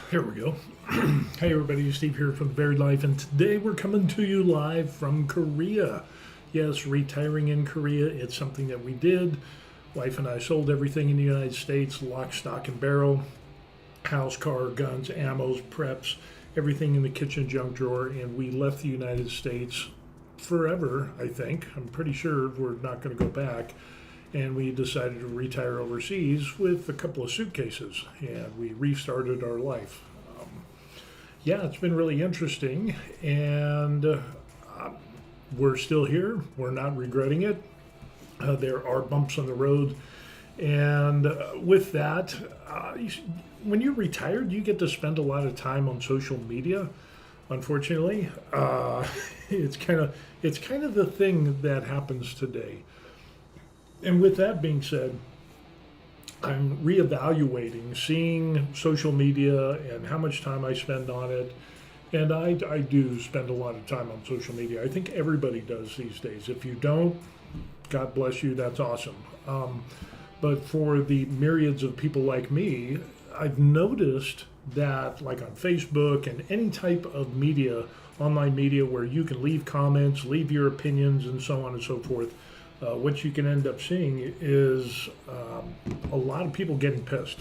Here we go. Hey everybody, Steve here from The Varied Life, and today we're coming to you live from Korea. Yes, retiring in Korea, it's something that we did. Wife and I sold everything in the United States, lock, stock, and barrel, house, car, guns, ammos, preps, everything in the kitchen junk drawer, and we left the United States forever, I think. I'm pretty sure we're not going to go back. And we decided to retire overseas with a couple of suitcases, and we restarted our life. Yeah, it's been really interesting, and we're still here. We're not regretting it. There are bumps on the road, and with that, when you're retired, you get to spend a lot of time on social media. Unfortunately, it's kind of the thing that happens today. And with that being said, I'm reevaluating, seeing social media and how much time I spend on it. And I do spend a lot of time on social media. I think everybody does these days. If you don't, God bless you, that's awesome. But for the myriads of people like me, I've noticed that, like on Facebook and any type of media, online media, where you can leave comments, leave your opinions, and so on and so forth, what you can end up seeing is a lot of people getting pissed.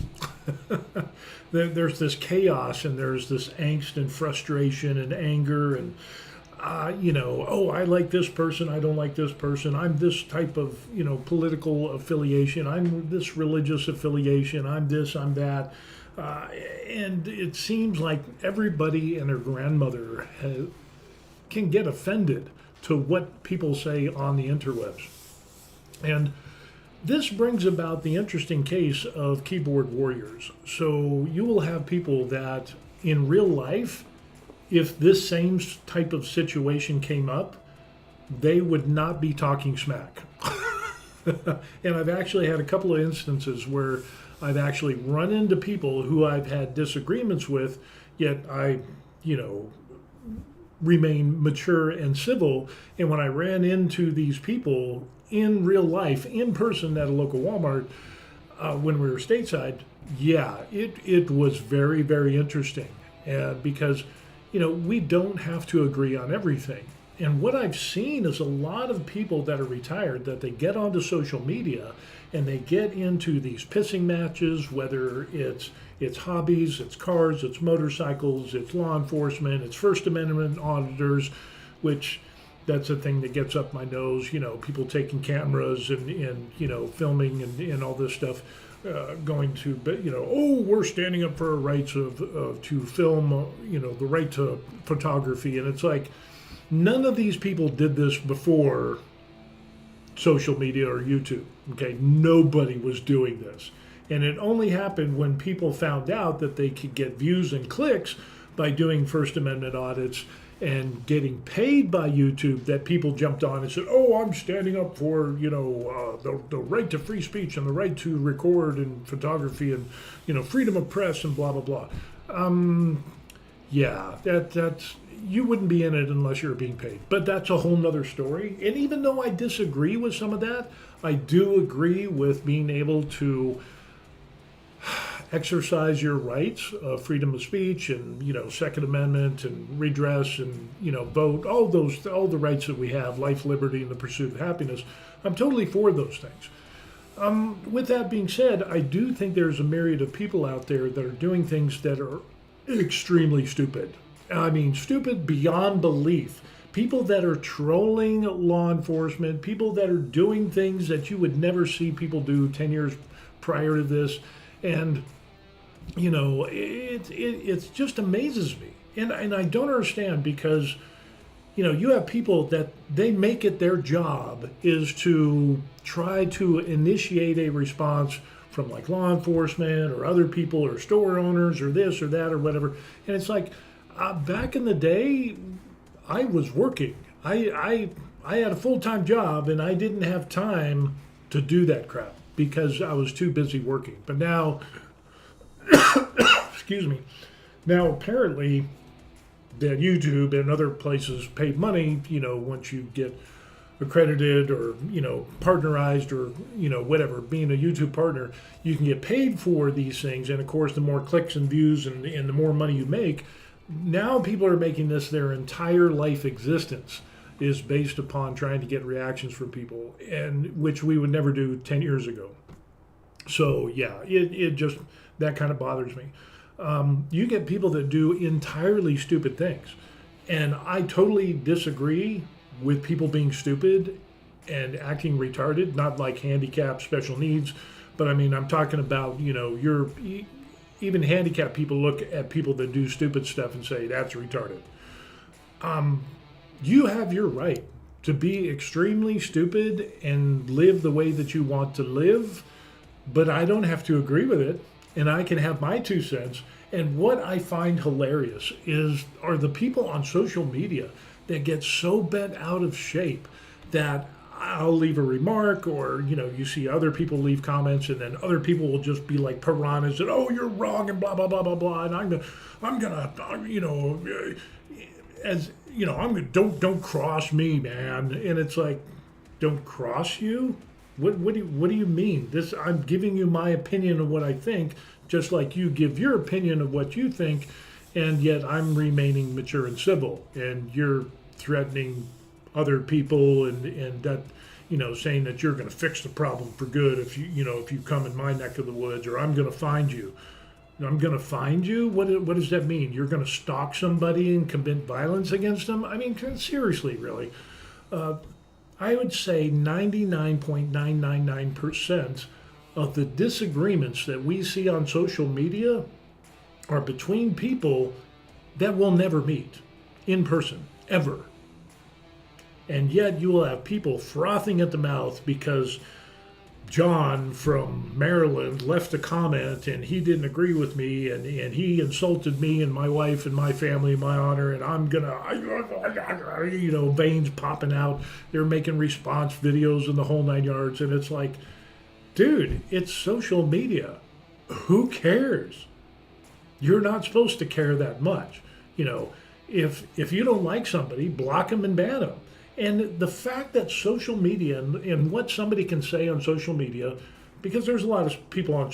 There's this chaos and there's this angst and frustration and anger and, oh, I like this person, I don't like this person, I'm this type of, political affiliation, I'm this religious affiliation, I'm this, I'm that. And it seems like everybody and their grandmother can get offended to what people say on the interwebs. And this brings about the interesting case of keyboard warriors. So you will have people that in real life, if this same type of situation came up, they would not be talking smack. And I've actually had a couple of instances where I've actually run into people who I've had disagreements with, yet I, remain mature and civil. And when I ran into these people in real life, in person at a local Walmart, when we were stateside, yeah, it was very, very interesting. Because, we don't have to agree on everything. And what I've seen is a lot of people that are retired, that they get onto social media and they get into these pissing matches, whether it's hobbies, it's cars, it's motorcycles, it's law enforcement, it's First Amendment auditors, which that's a thing that gets up my nose, people taking cameras and filming and all this stuff, going to, oh, we're standing up for our rights to film, the right to photography. And it's like, none of these people did this before social media or YouTube. Okay, nobody was doing this. And it only happened when people found out that they could get views and clicks by doing First Amendment audits and getting paid by YouTube, that people jumped on and said, oh, I'm standing up for, the right to free speech and the right to record and photography and, freedom of press and blah, blah, blah. Yeah, that's, you wouldn't be in it unless you're being paid. But that's a whole nother story. And even though I disagree with some of that, I do agree with being able to exercise your rights of freedom of speech and, Second Amendment and redress and, vote, all the rights that we have, life, liberty, and the pursuit of happiness. I'm totally for those things. With that being said, I do think there's a myriad of people out there that are doing things that are extremely stupid. I mean, stupid beyond belief. People that are trolling law enforcement, people that are doing things that you would never see people do 10 years prior to this. And, it just amazes me. And I don't understand, because, you have people that they make it their job is to try to initiate a response from like law enforcement or other people or store owners or this or that or whatever. And it's like, back in the day, I was working. I had a full-time job and I didn't have time to do that crap because I was too busy working. But now, excuse me, now apparently that YouTube and other places pay money, once you get accredited or, partnerized or, whatever, being a YouTube partner, you can get paid for these things. And of course, the more clicks and views and the more money you make, now people are making this their entire life existence is based upon trying to get reactions from people, and which we would never do 10 years ago. So yeah, it just, that kind of bothers me. You get people that do entirely stupid things. And I totally disagree with people being stupid and acting retarded, not like handicapped, special needs, but I mean, I'm talking about, even handicapped people look at people that do stupid stuff and say, that's retarded. You have your right to be extremely stupid and live the way that you want to live, but I don't have to agree with it, and I can have my 2 cents. And what I find hilarious are the people on social media that get so bent out of shape that I'll leave a remark, or you see other people leave comments, and then other people will just be like piranhas and, oh, you're wrong and blah blah blah blah blah, and I'm gonna don't cross me, man. And it's like, don't cross you? What do you mean? I'm giving you my opinion of what I think, just like you give your opinion of what you think, and yet I'm remaining mature and civil, and you're threatening other people and that, saying that you're going to fix the problem for good if you come in my neck of the woods, or I'm going to find you. I'm going to find you? What does that mean? You're going to stalk somebody and commit violence against them? I mean, seriously, really. I would say 99.999% of the disagreements that we see on social media are between people that will never meet in person, ever. And yet you will have people frothing at the mouth because John from Maryland left a comment and he didn't agree with me, and he insulted me and my wife and my family and my honor, and I'm gonna, veins popping out. They're making response videos and the whole 9 yards. And it's like, dude, it's social media. Who cares? You're not supposed to care that much. If you don't like somebody, block them and ban them. And the fact that social media and what somebody can say on social media, because there's a lot of people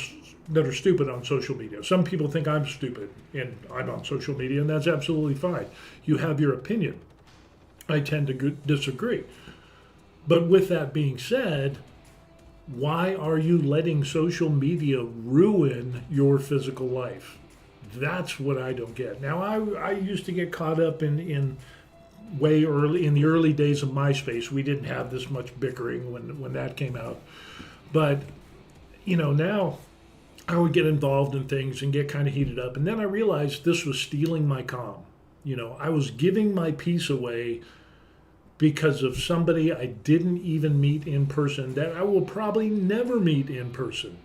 that are stupid on social media. Some people think I'm stupid and I'm on social media, and that's absolutely fine. You have your opinion. I tend to disagree. But with that being said, why are you letting social media ruin your physical life? That's what I don't get. Now, I used to get caught up in way early, in the early days of MySpace. We didn't have this much bickering when that came out. But, now I would get involved in things and get kind of heated up. And then I realized this was stealing my calm. I was giving my peace away because of somebody I didn't even meet in person, that I will probably never meet in person.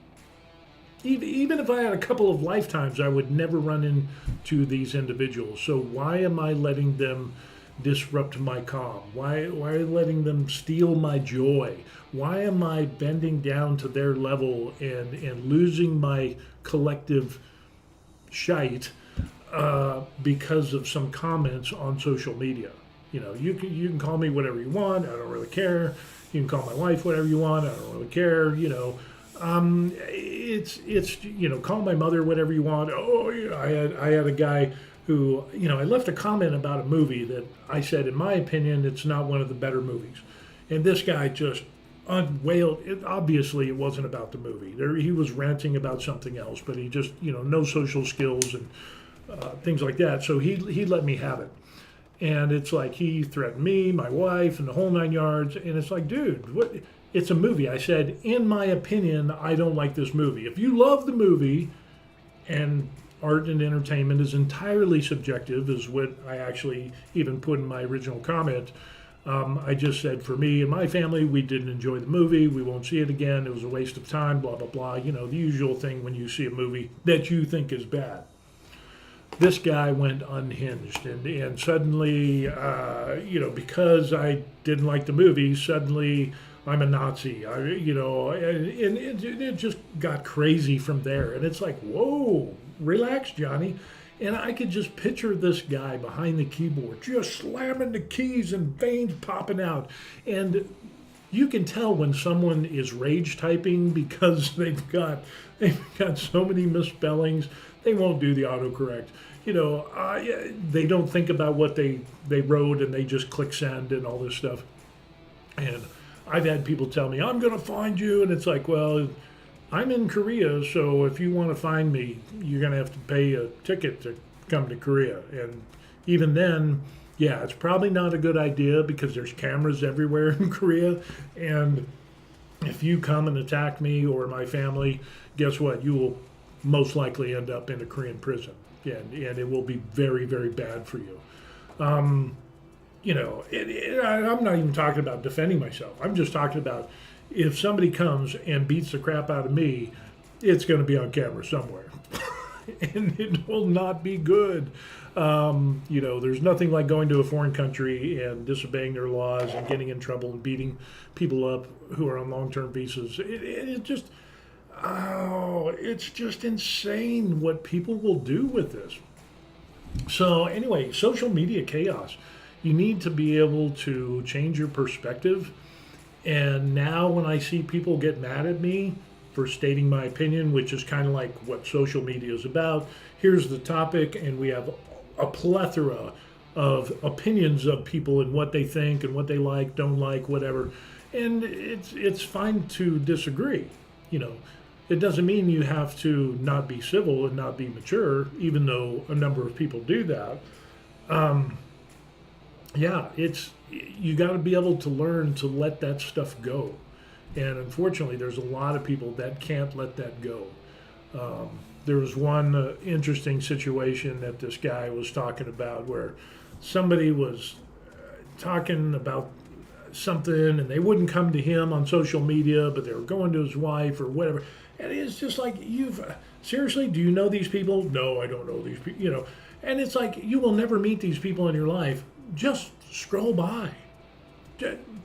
Even if I had a couple of lifetimes, I would never run into these individuals. So why am I letting them disrupt my calm? Why are you letting them steal my joy? Why am I bending down to their level and losing my collective shite because of some comments on social media? You can call me whatever you want. I don't really care. You can call my wife whatever you want. I don't really care. It's call my mother whatever you want. Oh, I had a guy who, I left a comment about a movie that I said, in my opinion, it's not one of the better movies. And this guy just unwailed. Obviously, it wasn't about the movie. He was ranting about something else, but he just, no social skills and things like that. So he let me have it. And it's like he threatened me, my wife, and the whole 9 yards. And it's like, dude, what? It's a movie. I said, in my opinion, I don't like this movie. If you love the movie, and art and entertainment is entirely subjective, is what I actually even put in my original comment. I just said, for me and my family, we didn't enjoy the movie. We won't see it again. It was a waste of time, blah, blah, blah. The usual thing when you see a movie that you think is bad. This guy went unhinged, and suddenly, because I didn't like the movie, suddenly I'm a Nazi, and it just got crazy from there. And it's like, whoa, relax, Johnny. And I could just picture this guy behind the keyboard just slamming the keys and veins popping out. And you can tell when someone is rage typing because they've got so many misspellings. They won't do the autocorrect. They don't think about what they wrote, and they just click send and all this stuff. And I've had people tell me, I'm going to find you. And it's like, well, I'm in Korea, so if you want to find me, you're going to have to pay a ticket to come to Korea. And even then, yeah, it's probably not a good idea because there's cameras everywhere in Korea. And if you come and attack me or my family, guess what? You will most likely end up in a Korean prison. And it will be very, very bad for you. I'm not even talking about defending myself. I'm just talking about if somebody comes and beats the crap out of me, it's going to be on camera somewhere. And it will not be good. There's nothing like going to a foreign country and disobeying their laws and getting in trouble and beating people up who are on long-term visas. It's just insane what people will do with this. So anyway, social media chaos. You need to be able to change your perspective. And now when I see people get mad at me for stating my opinion, which is kind of like what social media is about, here's the topic, and we have a plethora of opinions of people and what they think and what they like, don't like, whatever. And it's fine to disagree. It doesn't mean you have to not be civil and not be mature, even though a number of people do that. You got to be able to learn to let that stuff go. And unfortunately, there's a lot of people that can't let that go. There was one interesting situation that this guy was talking about where somebody was talking about something and they wouldn't come to him on social media, but they were going to his wife or whatever. And it's just like, seriously, do you know these people? No, I don't know these people, And it's like, you will never meet these people in your life. Just scroll by.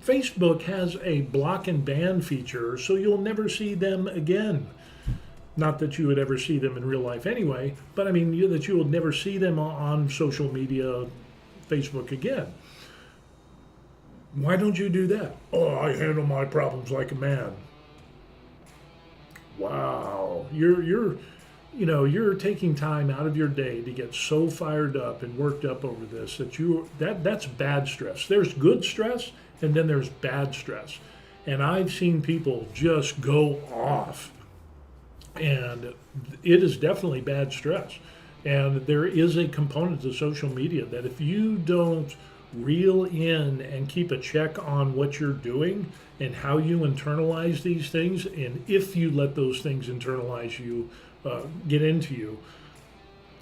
Facebook has a block and ban feature, so you'll never see them again. Not that you would ever see them in real life anyway, but I mean that you will never see them on social media, Facebook again. Why don't you do that? Oh, I handle my problems like a man. Wow, you're taking time out of your day to get so fired up and worked up over this that's bad stress. There's good stress and then there's bad stress. And I've seen people just go off. And it is definitely bad stress. And there is a component to social media that if you don't reel in and keep a check on what you're doing and how you internalize these things, and if you let those things internalize you, get into you,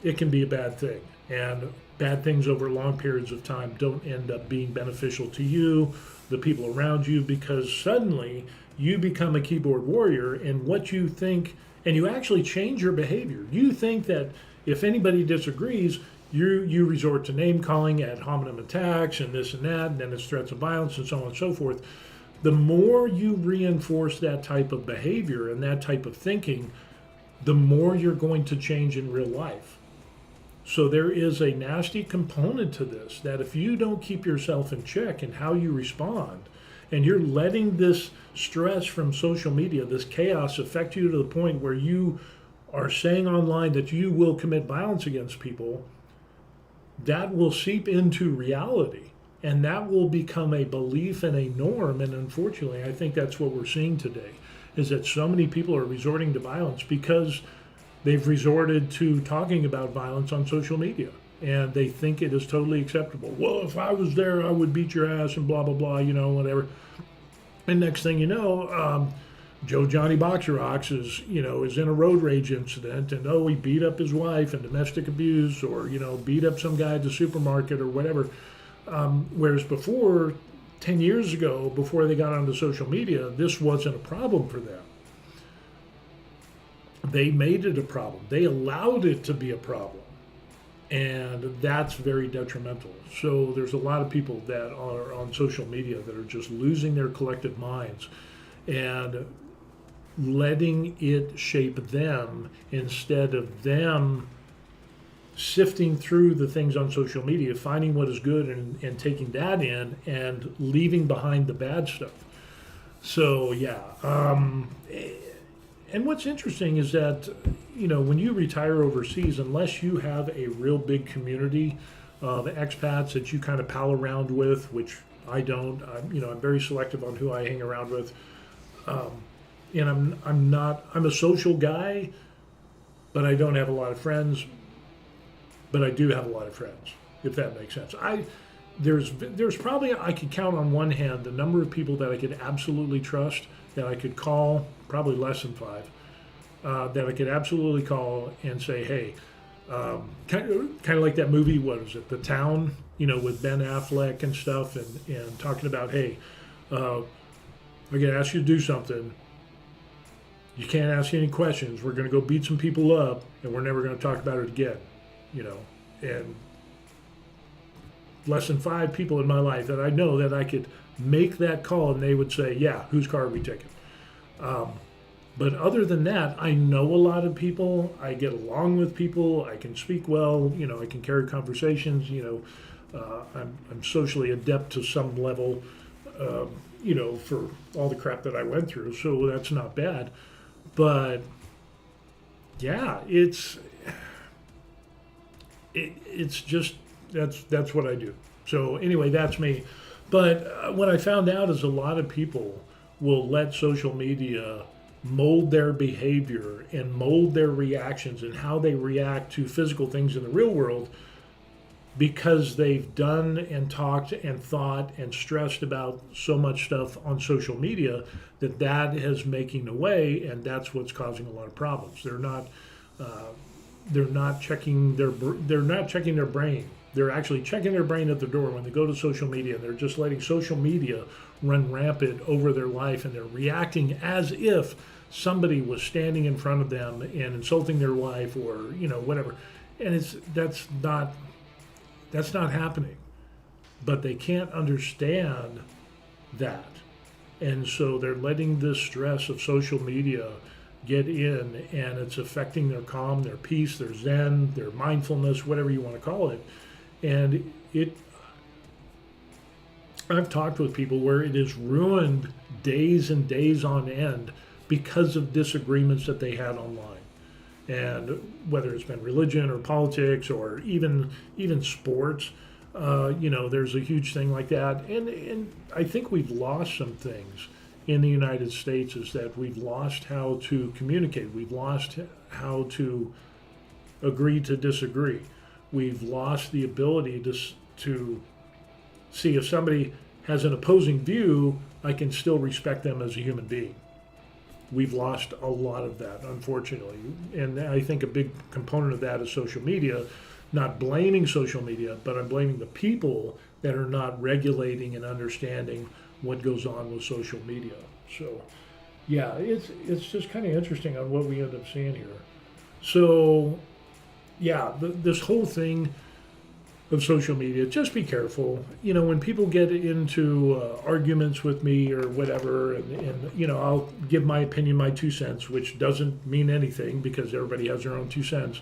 it can be a bad thing. And bad things over long periods of time don't end up being beneficial to you, the people around you, because suddenly you become a keyboard warrior and what you think, and you actually change your behavior. You think that if anybody disagrees, you resort to name calling, ad hominem attacks, and this and that, and then it's threats of violence and so on and so forth. The more you reinforce that type of behavior and that type of thinking, the more you're going to change in real life. So there is a nasty component to this, that if you don't keep yourself in check and how you respond, and you're letting this stress from social media, this chaos affect you to the point where you are saying online that you will commit violence against people, that will seep into reality. And that will become a belief and a norm. And unfortunately, I think that's what we're seeing today, is that so many people are resorting to violence because they've resorted to talking about violence on social media. And they think it is totally acceptable. Well, if I was there, I would beat your ass and blah, blah, blah, whatever. And next thing you know, Joe Johnny Boxer Ox is in a road rage incident, and he beat up his wife and domestic abuse, or beat up some guy at the supermarket or whatever. Whereas before, 10 years ago, before they got onto social media, this wasn't a problem for them. They made it a problem. They allowed it to be a problem. And that's very detrimental. So there's a lot of people that are on social media that are just losing their collective minds and letting it shape them instead of them sifting through the things on social media, finding what is good and taking that in and leaving behind the bad stuff. So yeah, and what's interesting is that when you retire overseas, unless you have a real big community of expats that you kind of pal around with, which I don't. I'm very selective on who I hang around with, and I'm not. I'm a social guy, but I don't have a lot of friends. But I do have a lot of friends, if that makes sense. There's probably, I could count on one hand the number of people that I could absolutely trust, that I could call, probably less than 5, that I could absolutely call and say, hey, kind of like that movie, what is it, The Town, with Ben Affleck and stuff, and talking about, hey, I'm going to ask you to do something. You can't ask any questions. We're going to go beat some people up, and we're never going to talk about it again. And less than 5 people in my life that I know that I could make that call and they would say, yeah, whose car are we taking? But other than that, I know a lot of people. I get along with people. I can speak well. I can carry conversations. I'm socially adept to some level, for all the crap that I went through. So that's not bad. But yeah, it's just that's what I do. So anyway, that's me. But what I found out is a lot of people will let social media mold their behavior and mold their reactions and how they react to physical things in the real world, because they've done and talked and thought and stressed about so much stuff on social media that is making the way, and that's what's causing a lot of problems. They're not checking their brain. They're actually checking their brain at the door when they go to social media. They're just letting social media run rampant over their life, and they're reacting as if somebody was standing in front of them and insulting their wife or whatever. And that's not happening. But they can't understand that, and so they're letting this stress of social media get in, and it's affecting their calm, their peace, their zen, their mindfulness, whatever you want to call it. And I've talked with people where it has ruined days and days on end because of disagreements that they had online. And whether it's been religion or politics or even sports, there's a huge thing like that. And I think we've lost some things in the United States, is that we've lost how to communicate. We've lost how to agree to disagree. We've lost the ability to see if somebody has an opposing view, I can still respect them as a human being. We've lost a lot of that, unfortunately. And I think a big component of that is social media. Not blaming social media, but I'm blaming the people that are not regulating and understanding what goes on with social media. So yeah, it's just kind of interesting on what we end up seeing here. So yeah, this whole thing of social media, just be careful. When people get into arguments with me or whatever, and I'll give my opinion, my 2 cents, which doesn't mean anything because everybody has their own 2 cents.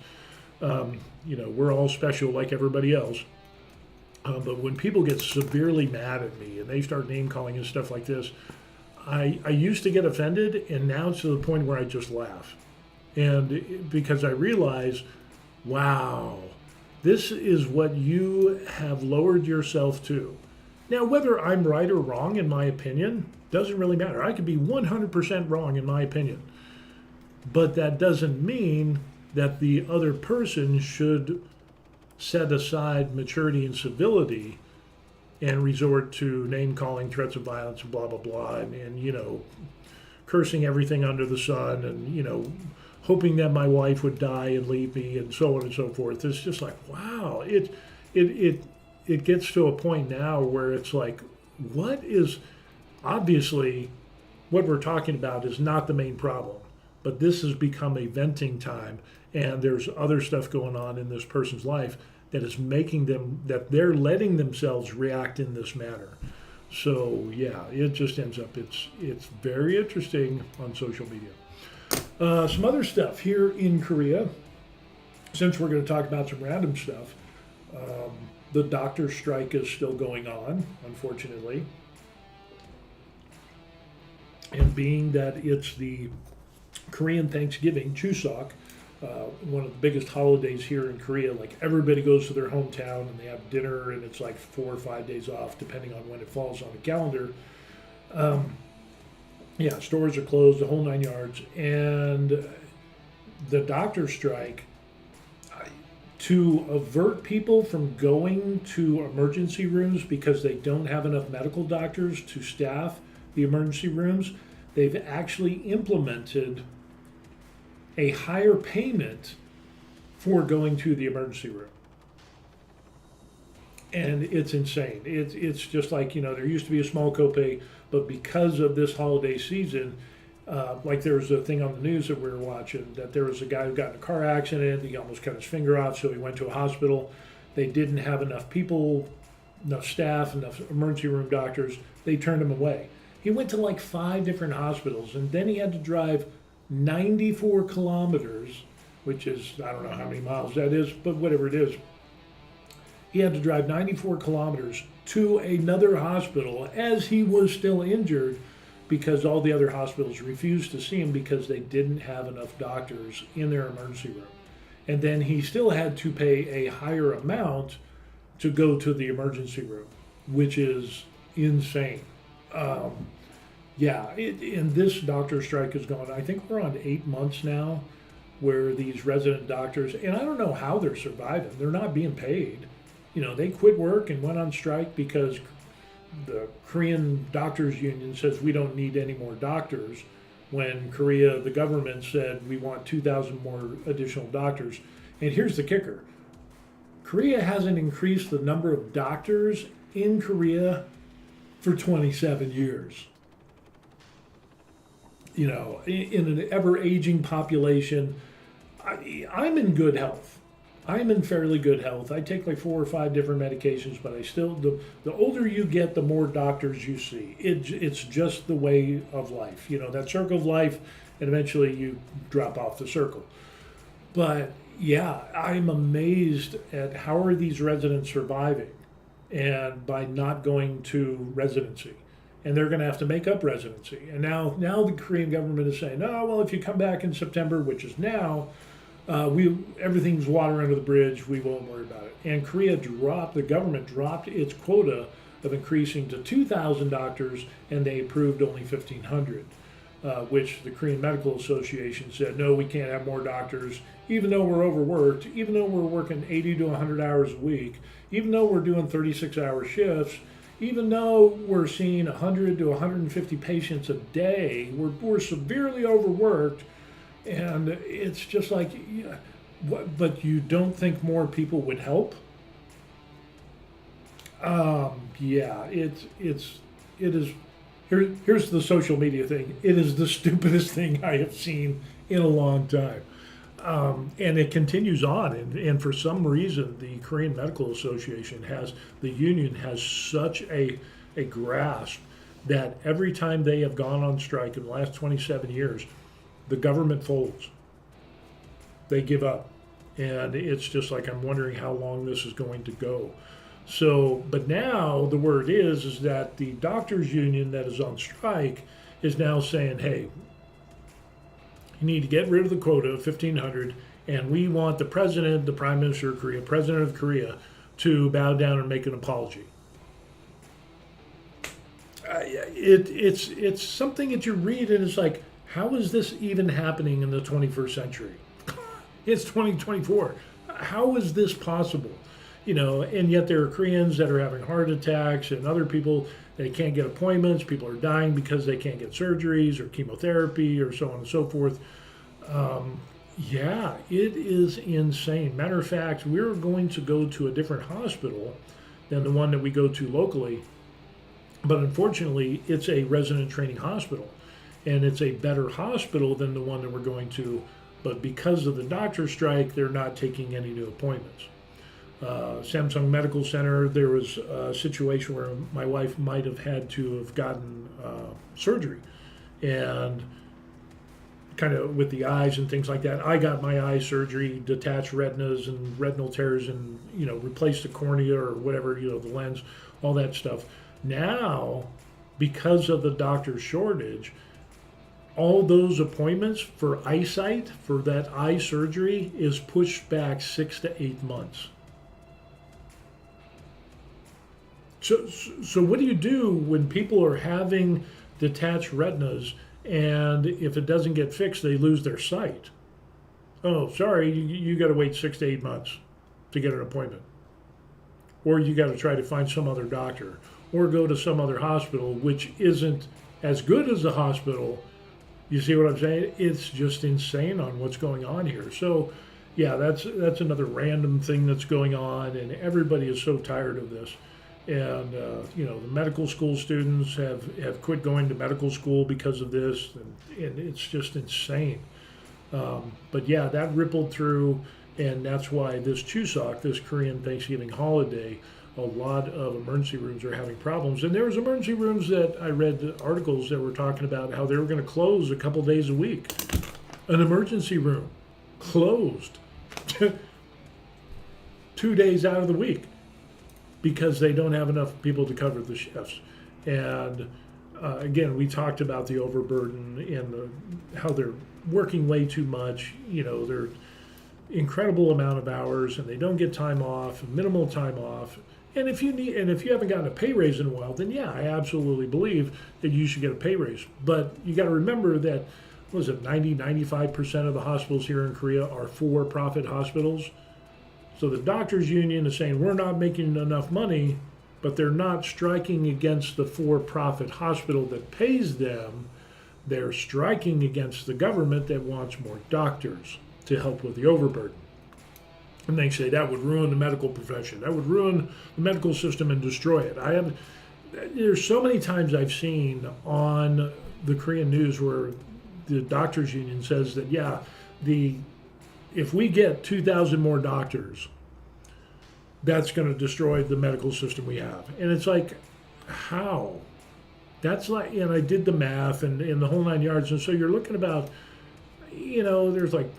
We're all special like everybody else. But when people get severely mad at me and they start name calling and stuff like this, I used to get offended, and now it's to the point where I just laugh. And because I realize, wow, this is what you have lowered yourself to. Now, whether I'm right or wrong in my opinion doesn't really matter. I could be 100% wrong in my opinion. But that doesn't mean that the other person should set aside maturity and civility and resort to name calling, threats of violence, and blah, blah, blah, and cursing everything under the sun, and, hoping that my wife would die and leave me, and so on and so forth. It's just like, wow, it gets to a point now where it's like, obviously what we're talking about is not the main problem, but this has become a venting time, and there's other stuff going on in this person's life that is making them, that they're letting themselves react in this manner. So yeah, it just ends up, it's very interesting on social media. Some other stuff here in Korea. since we're going to talk about some random stuff, um, the doctor strike is still going on, unfortunately. And being that it's the Korean Thanksgiving, Chuseok, one of the biggest holidays here in Korea, like everybody goes to their hometown and they have dinner, and it's like 4 or 5 days off, depending on when it falls on the calendar. Um, yeah, stores are closed, the whole 9 yards. And the doctor strike, to avert people from going to emergency rooms because they don't have enough medical doctors to staff the emergency rooms, they've actually implemented a higher payment for going to the emergency room. And it's insane. It's just like, there used to be a small copay, but because of this holiday season, like there was a thing on the news that we were watching that there was a guy who got in a car accident. He almost cut his finger off, so he went to a hospital. They didn't have enough people, enough staff, enough emergency room doctors. They turned him away. He went to like 5 different hospitals, and then he had to drive 94 kilometers, which is, I don't know how many miles that is, but whatever it is. He had to drive 94 kilometers to another hospital as he was still injured, because all the other hospitals refused to see him because they didn't have enough doctors in their emergency room. And then he still had to pay a higher amount to go to the emergency room, which is insane. And this doctor strike is going, I think we're on 8 months now, where these resident doctors, and I don't know how they're surviving. They're not being paid. They quit work and went on strike because the Korean Doctors Union says we don't need any more doctors, when Korea, the government, said we want 2,000 more additional doctors. And here's the kicker. Korea hasn't increased the number of doctors in Korea for 27 years. In an ever-aging population, I'm in good health. I'm in fairly good health. I take like 4 or 5 different medications, but I still, the older you get, the more doctors you see. It's just the way of life. That circle of life, and eventually you drop off the circle. But yeah, I'm amazed at how are these residents surviving, and by not going to residency. And they're going to have to make up residency. And now the Korean government is saying, oh, well, if you come back in September, which is now, everything's water under the bridge, we won't worry about it. And the government dropped its quota of increasing to 2,000 doctors, and they approved only 1,500, which the Korean Medical Association said, no, we can't have more doctors, even though we're overworked, even though we're working 80 to 100 hours a week, even though we're doing 36-hour shifts, even though we're seeing 100 to 150 patients a day. We're severely overworked. And it's just like, yeah, but you don't think more people would help? It is. Here's the social media thing. It is the stupidest thing I have seen in a long time. And it continues on, and for some reason, the Korean Medical Association the union has such a grasp that every time they have gone on strike in the last 27 years, the government folds. They give up. And it's just like, I'm wondering how long this is going to go. So, but now the word is that the doctors union that is on strike is now saying, hey, you need to get rid of the quota of 1,500, and we want the president, the prime minister of Korea, president of Korea, to bow down and make an apology. It's something that you read, and it's like, how is this even happening in the 21st century? It's 2024. How is this possible? And yet there are Koreans that are having heart attacks, and other people, they can't get appointments. People are dying because they can't get surgeries or chemotherapy or so on and so forth. It is insane. Matter of fact, we're going to go to a different hospital than the one that we go to locally. But unfortunately, it's a resident training hospital. And it's a better hospital than the one that we're going to. But because of the doctor strike, they're not taking any new appointments. Samsung Medical Center, there was a situation where my wife might have had to have gotten surgery. And kind of with the eyes and things like that. I got my eye surgery, detached retinas and retinal tears, and replaced the cornea or whatever, the lens, all that stuff. Now, because of the doctor shortage, all those appointments for eyesight for that eye surgery is pushed back 6 to 8 months. So what do you do when people are having detached retinas, and if it doesn't get fixed, they lose their sight? Oh, sorry, you got to wait 6 to 8 months to get an appointment. Or you got to try to find some other doctor, or go to some other hospital, which isn't as good as the hospital. You see what I'm saying? It's just insane on what's going on here. So, yeah, that's another random thing that's going on, and everybody is so tired of this. And, the medical school students have quit going to medical school because of this, and it's just insane. But, yeah, that rippled through, and that's why this Chuseok, this Korean Thanksgiving holiday, a lot of emergency rooms are having problems. And there was emergency rooms that I read articles that were talking about how they were going to close a couple days a week. An emergency room closed 2 days out of the week because they don't have enough people to cover the shifts. And again, we talked about the overburden and how they're working way too much. They're incredible amount of hours, and they don't get time off, minimal time off. And if you haven't gotten a pay raise in a while, then yeah, I absolutely believe that you should get a pay raise. But you got to remember that, 95% of the hospitals here in Korea are for-profit hospitals. So the doctors union is saying we're not making enough money, but they're not striking against the for-profit hospital that pays them. They're striking against the government that wants more doctors to help with the overburden. And they say that would ruin the medical profession. That would ruin the medical system and destroy it. There's so many times I've seen on the Korean news where the doctors union says that, if we get 2,000 more doctors, that's going to destroy the medical system we have. And it's like, how? That's like, and I did the math and the whole 9 yards. And so you're looking about, there's like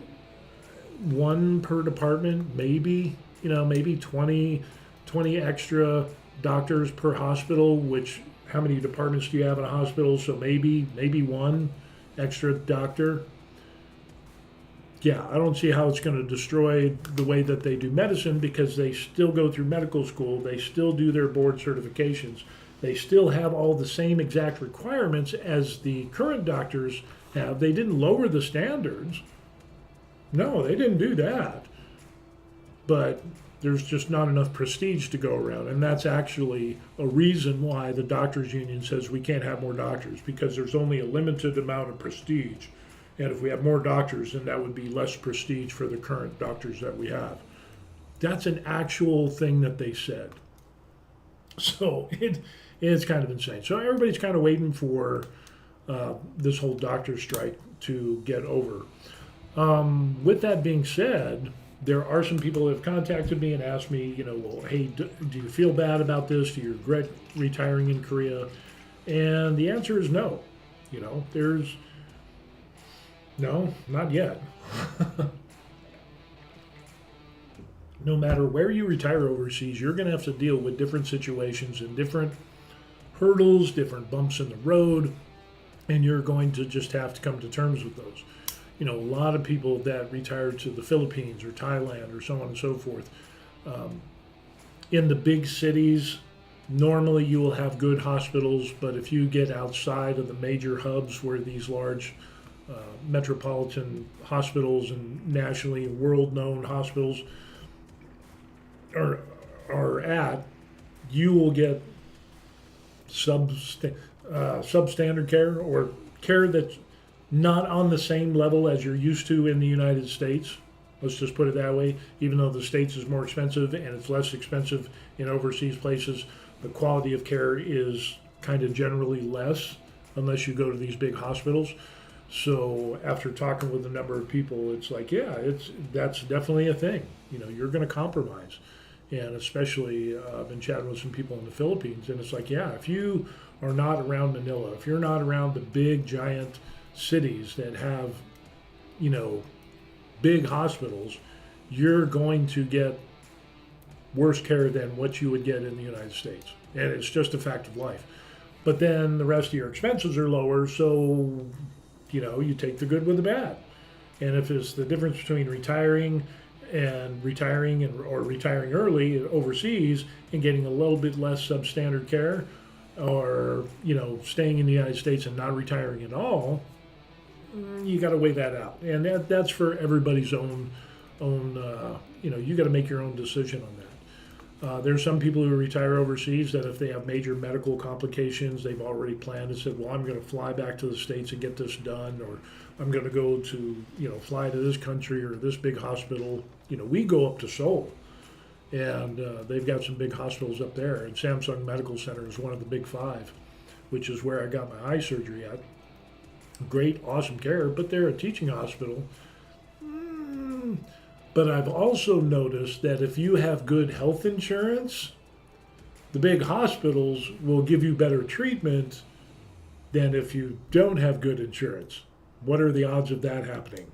one per department, maybe 20 extra doctors per hospital, which how many departments do you have in a hospital? So maybe one extra doctor. Yeah, I don't see how it's going to destroy the way that they do medicine, because they still go through medical school. They still do their board certifications. They still have all the same exact requirements as the current doctors have. They didn't lower the standards. No, they didn't do that. But there's just not enough prestige to go around. And that's actually a reason why the doctors union says we can't have more doctors, because there's only a limited amount of prestige. And if we have more doctors, then that would be less prestige for the current doctors that we have. That's an actual thing that they said. So it's kind of insane. So everybody's kind of waiting for this whole doctor strike to get over. With that being said, there are some people that have contacted me and asked me, hey, do you feel bad about this? Do you regret retiring in Korea? And the answer is no. No, not yet. No matter where you retire overseas, you're going to have to deal with different situations and different hurdles, different bumps in the road, and you're going to just have to come to terms with those. A lot of people that retire to the Philippines or Thailand or so on and so forth, in the big cities, normally you will have good hospitals, but if you get outside of the major hubs where these large metropolitan hospitals and nationally world-known hospitals are at, you will get substandard care, or care that's not on the same level as you're used to in the United States. Let's just put it that way. Even though the States is more expensive and it's less expensive in overseas places, the quality of care is kind of generally less unless you go to these big hospitals. So after talking with a number of people, it's like, that's definitely a thing. You're going to compromise. And especially I've been chatting with some people in the Philippines, and it's like, if you are not around Manila, if you're not around the big giant cities that have big hospitals, you're going to get worse care than what you would get in the United States. And it's just a fact of life. But then the rest of your expenses are lower, so, you take the good with the bad. And if it's the difference between retiring or retiring early overseas and getting a little bit less substandard care, or, staying in the United States and not retiring at all, you got to weigh that out. And that's for everybody's own, you got to make your own decision on that. There's some people who retire overseas that if they have major medical complications, they've already planned and said, well, I'm going to fly back to the States and get this done, or I'm going to go to, fly to this country or this big hospital. We go up to Seoul, and they've got some big hospitals up there. And Samsung Medical Center is one of the big five, which is where I got my eye surgery at. Great, awesome care, but they're a teaching hospital. But I've also noticed that if you have good health insurance, the big hospitals will give you better treatment than if you don't have good insurance. What are the odds of that happening?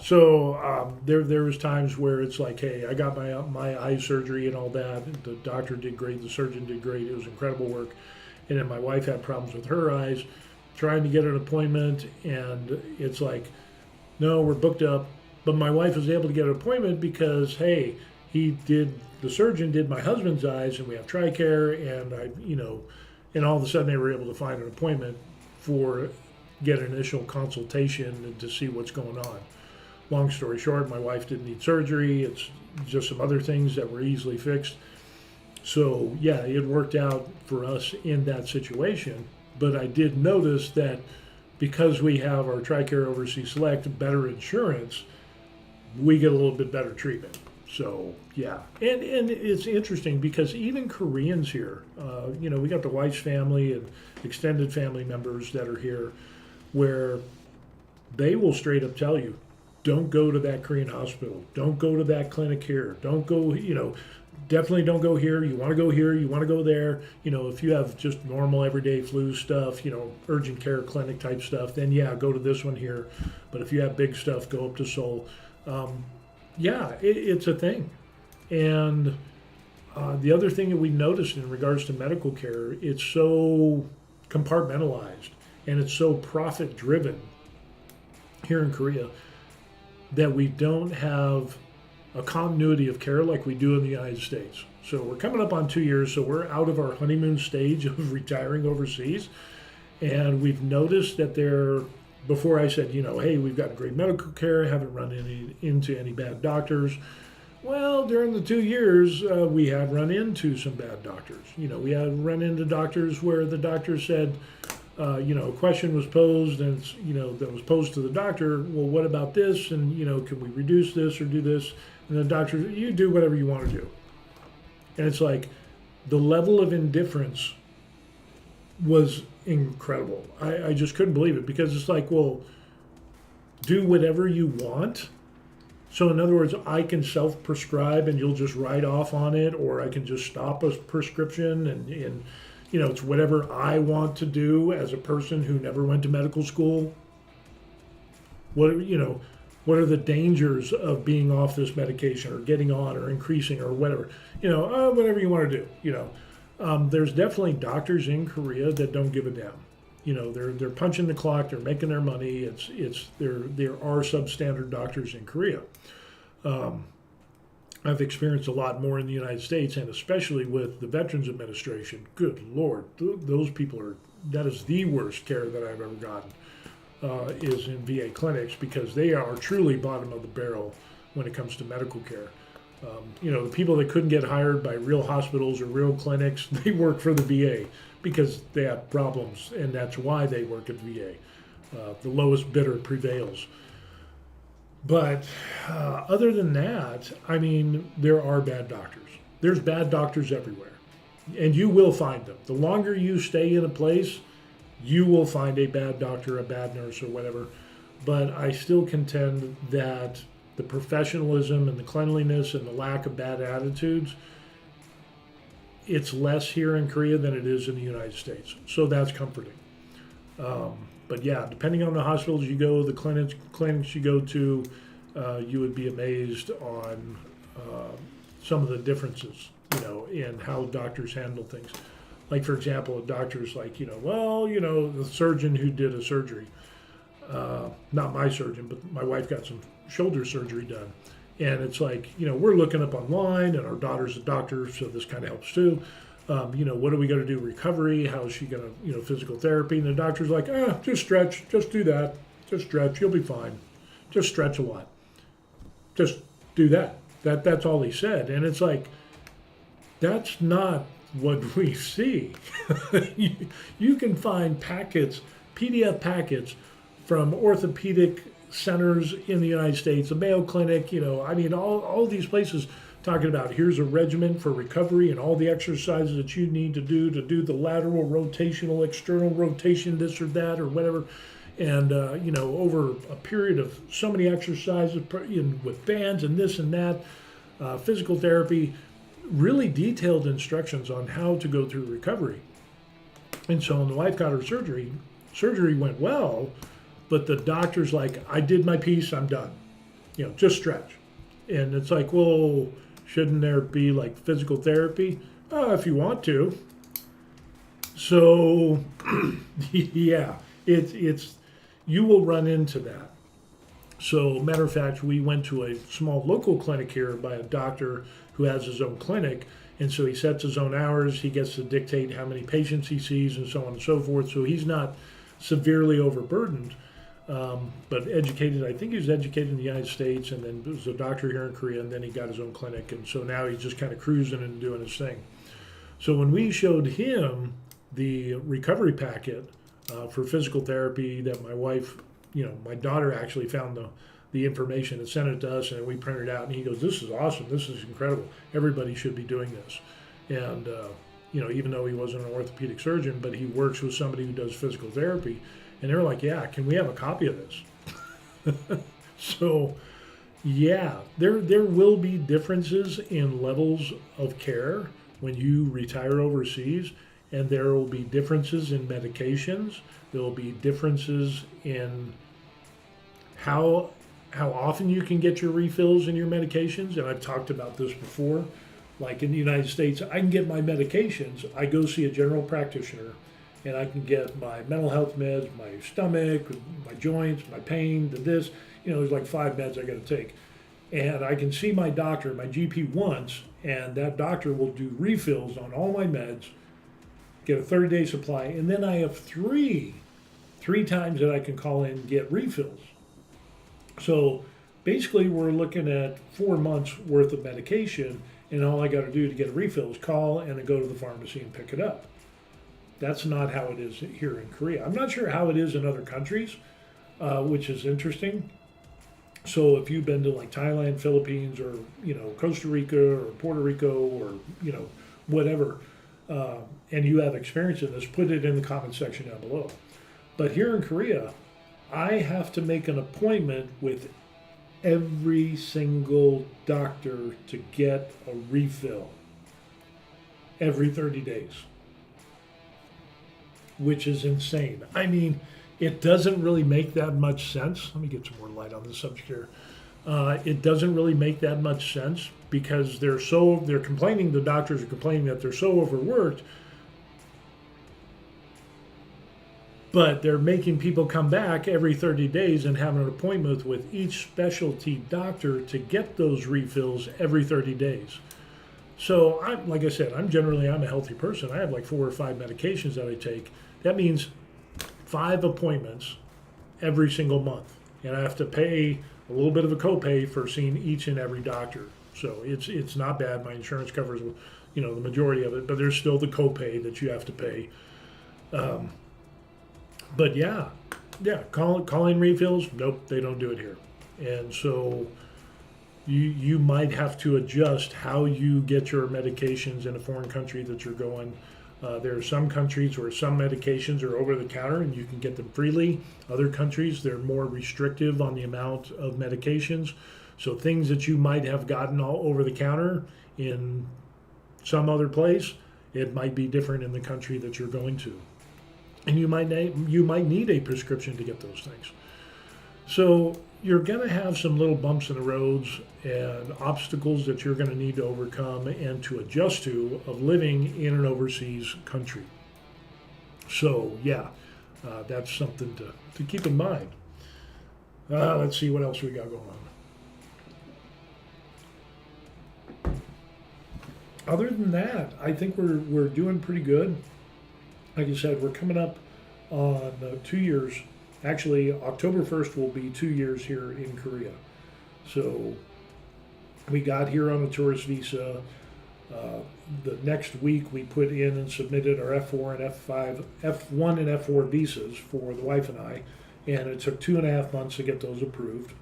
So there was times where it's like, hey, I got my eye surgery and all that. The doctor did great. The surgeon did great. It was incredible work. And then my wife had problems with her eyes, trying to get an appointment, and it's like, no, we're booked up. But my wife was able to get an appointment because, hey, the surgeon did my husband's eyes, and we have TRICARE, and and all of a sudden they were able to find an appointment get an initial consultation and to see what's going on. Long story short, my wife didn't need surgery. It's just some other things that were easily fixed. So yeah, it worked out for us in that situation. But I did notice that because we have our TRICARE Overseas Select better insurance, we get a little bit better treatment. So yeah, and it's interesting because even Koreans here, we got the wife's family and extended family members that are here, where they will straight up tell you, don't go to that Korean hospital, don't go to that clinic here, don't go, definitely don't go here. You want to go here, you want to go there. If you have just normal everyday flu stuff, urgent care clinic type stuff, then yeah, go to this one here. But if you have big stuff, go up to Seoul. It's a thing. And the other thing that we noticed in regards to medical care, it's so compartmentalized and it's so profit driven here in Korea that we don't have a continuity of care like we do in the United States. So we're coming up on 2 years, so we're out of our honeymoon stage of retiring overseas. And we've noticed that before I said, hey, we've got great medical care, haven't run into any bad doctors. Well, during the 2 years, we have run into some bad doctors. We have run into doctors where the doctor said, a question was posed and, that was posed to the doctor, well, what about this? And, can we reduce this or do this? And the doctor, you do whatever you want to do. And it's like the level of indifference was incredible. I just couldn't believe it because it's like, well, do whatever you want. So in other words, I can self-prescribe and you'll just write off on it, or I can just stop a prescription and it's whatever I want to do as a person who never went to medical school. What are the dangers of being off this medication or getting on or increasing or whatever? Whatever you want to do. There's definitely doctors in Korea that don't give a damn. They're punching the clock. They're making their money. There are substandard doctors in Korea. I've experienced a lot more in the United States, and especially with the Veterans Administration. Good Lord, those people that is the worst care that I've ever gotten. Is in VA clinics, because they are truly bottom of the barrel when it comes to medical care. The people that couldn't get hired by real hospitals or real clinics, they work for the VA because they have problems, and that's why they work at VA. The lowest bidder prevails. But other than that, there are bad doctors. There's bad doctors everywhere, and you will find them. The longer you stay in a place, you will find a bad doctor, a bad nurse, or whatever. But I still contend that the professionalism and the cleanliness and the lack of bad attitudes, it's less here in Korea than it is in the United States. So that's comforting. But yeah, depending on the hospitals you go, the clinics you go to, you would be amazed on some of the differences, in how doctors handle things. Like, for example, a doctor's like, the surgeon who did a surgery, not my surgeon, but my wife got some shoulder surgery done. And it's like, we're looking up online, and our daughter's a doctor, so this kind of helps too. What are we going to do? Recovery? How is she going to, physical therapy? And the doctor's like, just stretch, just do that, just stretch, you'll be fine. Just stretch a lot. Just do that. That's all he said. And it's like, that's not what we see. You can find packets, PDF packets from orthopedic centers in the United States, the Mayo Clinic, all these places talking about here's a regimen for recovery and all the exercises that you need to do the lateral rotational, external rotation, this or that or whatever. And, over a period of so many exercises with bands and this and that, physical therapy, really detailed instructions on how to go through recovery. And so when the wife got her surgery went well, but the doctor's like, I did my piece, I'm done. Just stretch. And it's like, well, shouldn't there be like physical therapy? If you want to. So, yeah, it's you will run into that. So, matter of fact, we went to a small local clinic here by a doctor who has his own clinic. And so he sets his own hours. He gets to dictate how many patients he sees and so on and so forth. So he's not severely overburdened. But educated, I think he was educated in the United States and then was a doctor here in Korea, and then he got his own clinic. And so now he's just kind of cruising and doing his thing. So when we showed him the recovery packet for physical therapy that my wife, my daughter actually found the information and sent it to us, and we printed it out, and he goes, this is awesome, this is incredible, everybody should be doing this. And even though he wasn't an orthopedic surgeon, but he works with somebody who does physical therapy, and they were like, yeah, can we have a copy of this? So yeah, there will be differences in levels of care when you retire overseas, and there will be differences in medications. There will be differences in how often you can get your refills and your medications. And I've talked about this before. Like in the United States, I can get my medications. I go see a general practitioner, and I can get my mental health meds, my stomach, my joints, my pain, this. There's like 5 meds I got to take. And I can see my doctor, my GP once, and that doctor will do refills on all my meds, get a 30-day supply, and then I have three times that I can call in and get refills. So basically we're looking at 4 months worth of medication, and all I got to do to get a refill is call and then go to the pharmacy and pick it up. That's not how it is here in Korea. I'm not sure how it is in other countries, which is interesting. So if you've been to like Thailand, Philippines, or Costa Rica or Puerto Rico or whatever, and you have experience in this, put it in the comment section down below. But here in Korea, I have to make an appointment with every single doctor to get a refill every 30 days, which is insane. I mean, it doesn't really make that much sense. Let me get some more light on this subject here. It doesn't really make that much sense because they're complaining, the doctors are complaining that they're so overworked, but they're making people come back every 30 days and have an appointment with each specialty doctor to get those refills every 30 days. So, like I said, I'm a healthy person. I have like 4 or 5 medications that I take. That means 5 appointments every single month. And I have to pay a little bit of a copay for seeing each and every doctor. So it's not bad. My insurance covers, the majority of it, but there's still the copay that you have to pay. But yeah, calling refills, nope, they don't do it here. And so you might have to adjust how you get your medications in a foreign country that you're going. There are some countries where some medications are over the counter and you can get them freely. Other countries, they're more restrictive on the amount of medications. So things that you might have gotten all over the counter in some other place, it might be different in the country that you're going to. and you might need a prescription to get those things. So you're going to have some little bumps in the roads and obstacles that you're going to need to overcome and to adjust to of living in an overseas country. So yeah, that's something to keep in mind. Let's see what else we got going on. Other than that, I think we're doing pretty good. Like I said, we're coming up on 2 years. Actually, October 1st will be 2 years here in Korea. So we got here on a tourist visa. The next week we put in and submitted our F4 and F5, F1 and F4 visas for the wife and I, and it took 2.5 months to get those approved.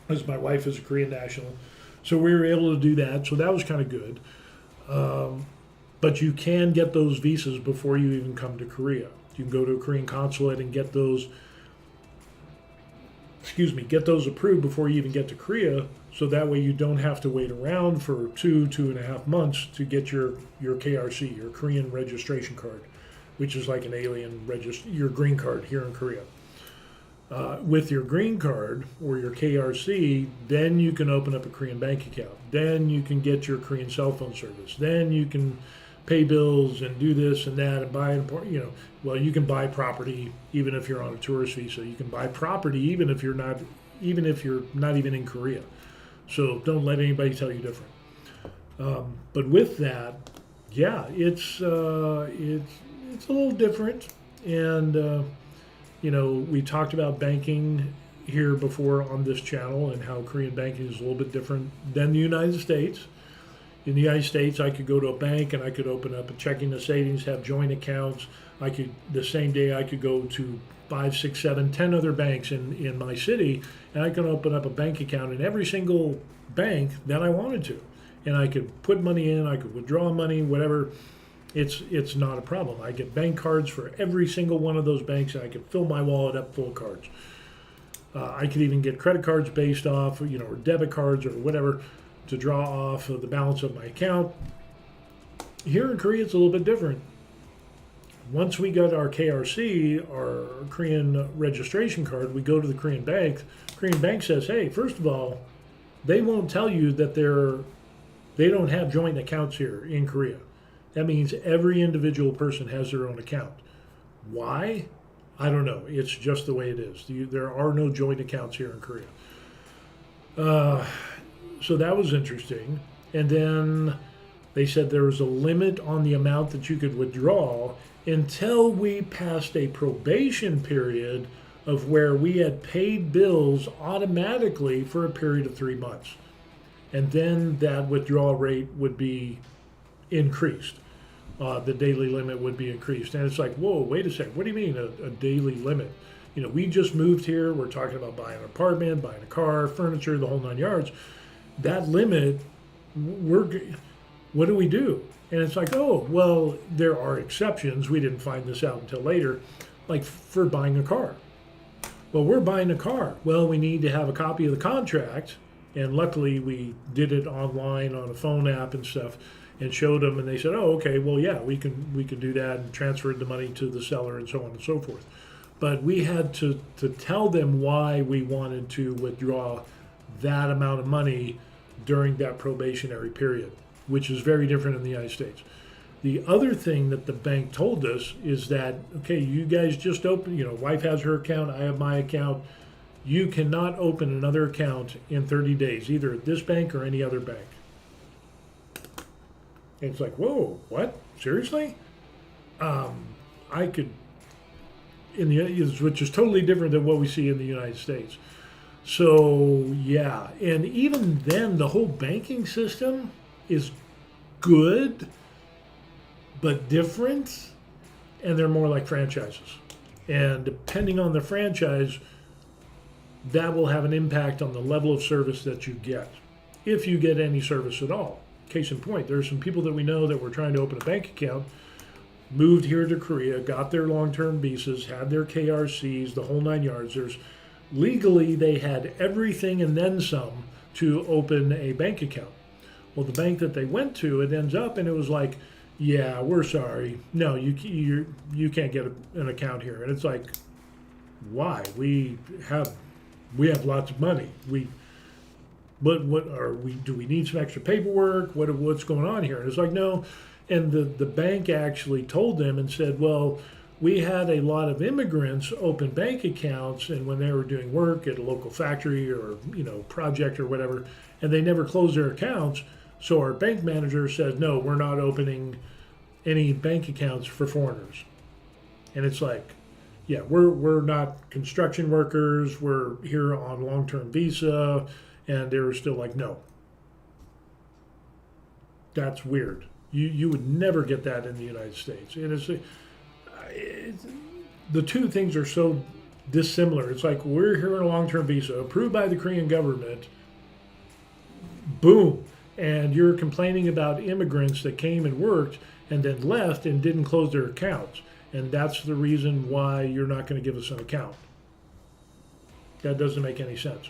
As my wife is a Korean national, so we were able to do that. So that was kind of good. But you can get those visas before you even come to Korea. You can go to a Korean consulate and get those approved before you even get to Korea, so that way you don't have to wait around for 2.5 months to get your KRC, your Korean registration card, which is like an alien your green card here in Korea. With your green card or your KRC, then you can open up a Korean bank account. Then you can get your Korean cell phone service. Then you can pay bills and do this and that and buy, you can buy property even if you're on a tourist visa. You can buy property even if you're not even in Korea. So don't let anybody tell you different. But with that, yeah, it's a little different. And we talked about banking here before on this channel and how Korean banking is a little bit different than the United States. In the United States, I could go to a bank and I could open up a checking and savings, have joint accounts. The same day I could go to 5, 6, 7, 10 other banks in my city, and I could open up a bank account in every single bank that I wanted to. And I could put money in, I could withdraw money, whatever. It's not a problem. I get bank cards for every single one of those banks, and I could fill my wallet up full of cards. I could even get credit cards based off, or debit cards or whatever, to draw off of the balance of my account. Here in Korea, it's a little bit different. Once we got our KRC, our Korean registration card, we go to the Korean bank. Korean bank says, hey, first of all, they won't tell you that they don't have joint accounts here in Korea. That means every individual person has their own account. Why? I don't know. It's just the way it is. There are no joint accounts here in Korea. So that was interesting. And then they said there was a limit on the amount that you could withdraw until we passed a probation period of where we had paid bills automatically for a period of 3 months. And then that withdrawal rate would be increased. The daily limit would be increased. And it's like, whoa, wait a second. What do you mean a daily limit? We just moved here. We're talking about buying an apartment, buying a car, furniture, the whole 9 yards. That limit, what do we do? And it's like, oh, well, there are exceptions. We didn't find this out until later, like for buying a car. Well, we're buying a car. Well, we need to have a copy of the contract. And luckily, we did it online on a phone app and stuff and showed them. And they said, oh, okay, well, yeah, we can do that and transferred the money to the seller and so on and so forth. But we had to tell them why we wanted to withdraw that amount of money during that probationary period, which is very different in the United States. The other thing that the bank told us is that, okay, you guys just open, wife has her account, I have my account. You cannot open another account in 30 days, either at this bank or any other bank. And it's like, whoa, what? Seriously? I could, which is totally different than what we see in the United States. So, yeah, and even then, the whole banking system is good, but different, and they're more like franchises. And depending on the franchise, that will have an impact on the level of service that you get, if you get any service at all. Case in point, there's some people that we know that were trying to open a bank account, moved here to Korea, got their long-term visas, had their KRCs, the whole 9 yards. Legally, they had everything and then some to open a bank account. Well, the bank that they went to, it ends up, and it was like, yeah, we're sorry. No, you can't get an account here. And it's like, why? Have we have lots of money. What are we? Do we need some extra paperwork? What's going on here? And it's like, no. And the bank actually told them and said, well, we had a lot of immigrants open bank accounts, and when they were doing work at a local factory or project or whatever, and they never closed their accounts. So our bank manager said, no, we're not opening any bank accounts for foreigners. And it's like, yeah, we're not construction workers. We're here on long-term visa, and they were still like, no, that's weird. You would never get that in the United States. And the two things are so dissimilar. It's like we're here on a long-term visa approved by the Korean government. Boom. And you're complaining about immigrants that came and worked and then left and didn't close their accounts. And that's the reason why you're not going to give us an account. That doesn't make any sense.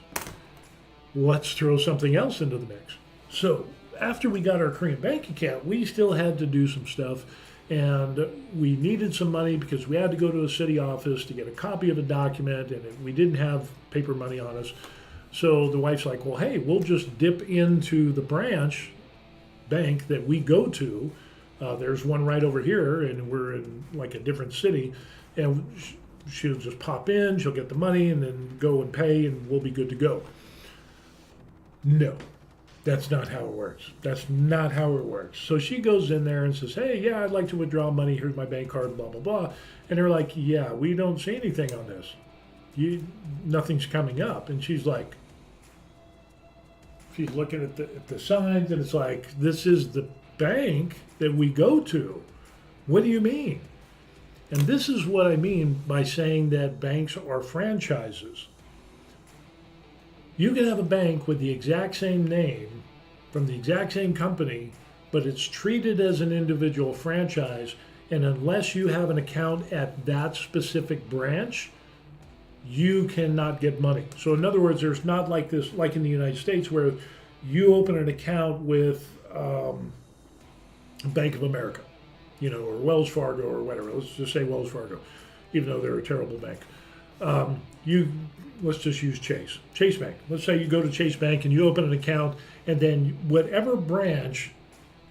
Let's throw something else into the mix. So after we got our Korean bank account, we still had to do some stuff. And we needed some money because we had to go to a city office to get a copy of a document, and we didn't have paper money on us. So the wife's like, well, hey, we'll just dip into the branch bank that we go to. There's one right over here, and we're in like a different city. And she'll just pop in, she'll get the money, and then go and pay, and we'll be good to go. No, that's not how it works. That's not how it works. So she goes in there and says, hey, yeah, I'd like to withdraw money. Here's my bank card, blah, blah, blah. And they're like, yeah, we don't see anything on this. Nothing's coming up. And she's like, she's looking at the signs, and it's like, this is the bank that we go to. What do you mean? And this is what I mean by saying that banks are franchises. You can have a bank with the exact same name from the exact same company, but it's treated as an individual franchise. And unless you have an account at that specific branch, you cannot get money. So in other words, there's not like this, like in the United States, where you open an account with Bank of America, or Wells Fargo or whatever. Let's just say Wells Fargo, even though they're a terrible bank. Let's just use Chase Bank. Let's say you go to Chase Bank and you open an account, and then whatever branch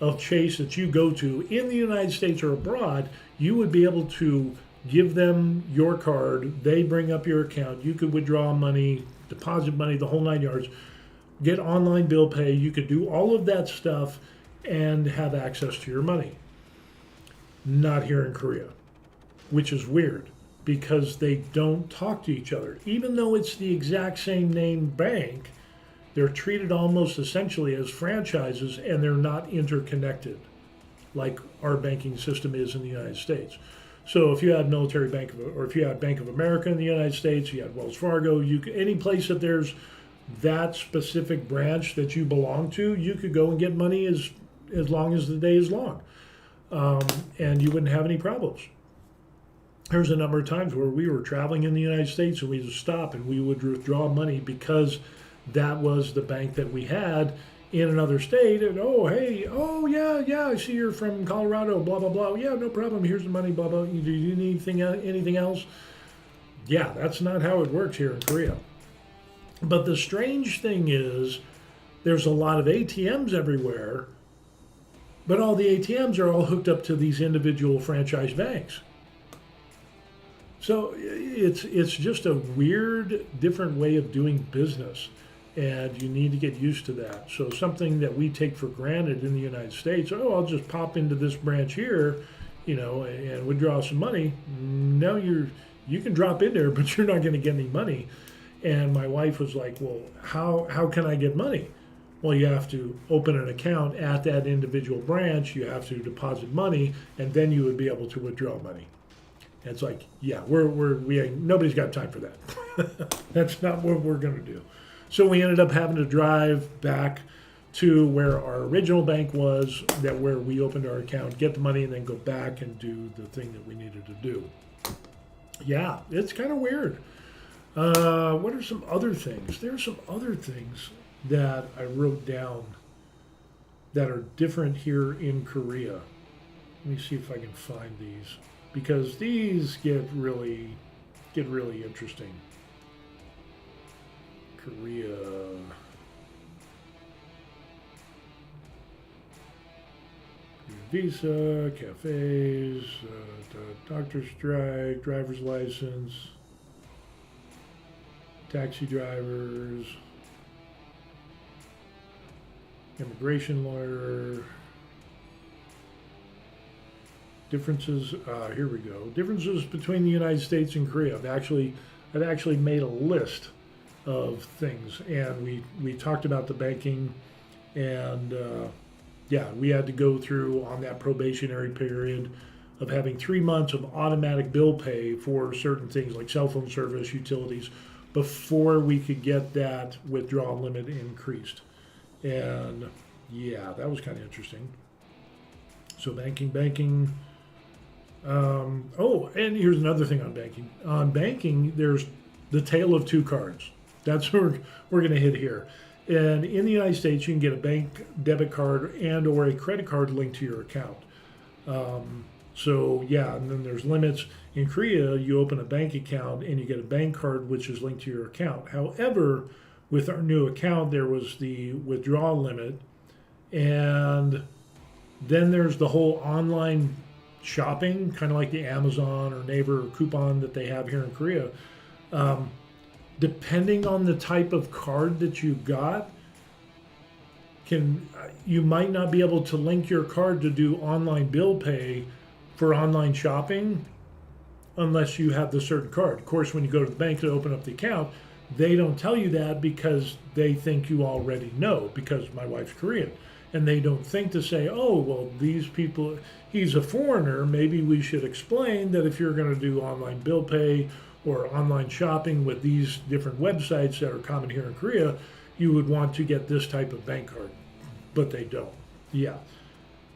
of Chase that you go to in the United States or abroad, you would be able to give them your card. They bring up your account. You could withdraw money, deposit money, the whole 9 yards, get online bill pay. You could do all of that stuff and have access to your money. Not here in Korea, which is weird, because they don't talk to each other. Even though it's the exact same name bank, they're treated almost essentially as franchises, and they're not interconnected like our banking system is in the United States. So if you had Military Bank or if you had Bank of America in the United States, you had Wells Fargo, any place that there's that specific branch that you belong to, you could go and get money as long as the day is long, and you wouldn't have any problems. There's a number of times where we were traveling in the United States and we would stop and we would withdraw money because that was the bank that we had in another state. And yeah, I see you're from Colorado, blah, blah, blah. Yeah, no problem. Here's the money, blah, blah. Do you need anything else? Yeah, that's not how it works here in Korea. But the strange thing is there's a lot of ATMs everywhere, but all the ATMs are all hooked up to these individual franchise banks. So it's just a weird, different way of doing business, and you need to get used to that. So something that we take for granted in the United States, I'll just pop into this branch here, and withdraw some money. No, you can drop in there, but you're not going to get any money. And my wife was like, well, how can I get money? Well, you have to open an account at that individual branch. You have to deposit money, and then you would be able to withdraw money. And it's like, yeah, nobody's got time for that. That's not what we're going to do. So we ended up having to drive back to where our original bank was, where we opened our account, get the money, and then go back and do the thing that we needed to do. Yeah, it's kind of weird. What are some other things? There are some other things that I wrote down that are different here in Korea. Let me see if I can find these, because these get really interesting. Korea. Visa, cafes, doctor strike, driver's license, taxi drivers, immigration lawyer, differences, here we go. Differences between the United States and Korea. I've actually made a list of things, and we talked about the banking, and yeah, we had to go through on that probationary period of having 3 months of automatic bill pay for certain things like cell phone service, utilities, before we could get that withdrawal limit increased. And yeah, that was kind of interesting. So banking. Oh, and here's another thing on banking. On banking, there's the tale of two cards. That's what we're going to hit here. And in the United States, you can get a bank debit card and or a credit card linked to your account. So yeah, and then there's limits. In Korea, you open a bank account and you get a bank card which is linked to your account. However, with our new account, there was the withdrawal limit, and then there's the whole online shopping, kind of like the Amazon or Naver or Coupon that they have here in Korea. Depending on the type of card that you got, you might not be able to link your card to do online bill pay for online shopping unless you have the certain card. Of course, when you go to the bank to open up the account, they don't tell you that because they think you already know, because my wife's Korean. And they don't think to say, oh, well, these people, he's a foreigner, maybe we should explain that if you're going to do online bill pay or online shopping with these different websites that are common here in Korea, you would want to get this type of bank card. But they don't. Yeah.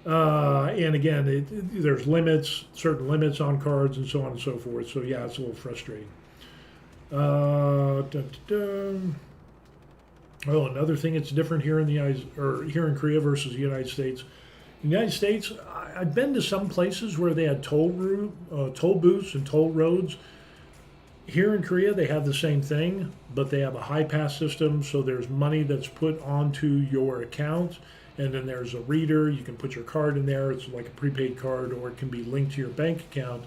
And again, there's limits, certain limits on cards and so on and so forth. So yeah, it's a little frustrating. Oh, another thing that's different here in here in Korea versus the United States. In the United States, I've been to some places where they had toll booths and toll roads. Here in Korea, they have the same thing, but they have a high pass system, so there's money that's put onto your account, and then there's a reader. You can put your card in there. It's like a prepaid card, or it can be linked to your bank account,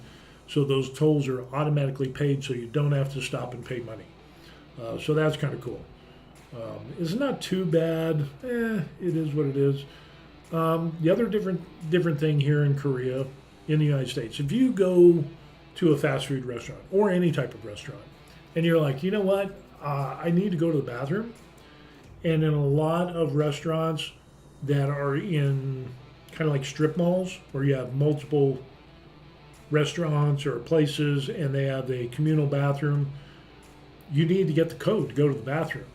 so those tolls are automatically paid, so you don't have to stop and pay money. So that's kind of cool. It's not too bad. It is what it is. The other different thing here in Korea, in the United States, if you go to a fast food restaurant or any type of restaurant, and you're like, you know what, I need to go to the bathroom. And in a lot of restaurants that are in kind of like strip malls where you have multiple restaurants or places and they have a communal bathroom, you need to get the code to go to the bathroom.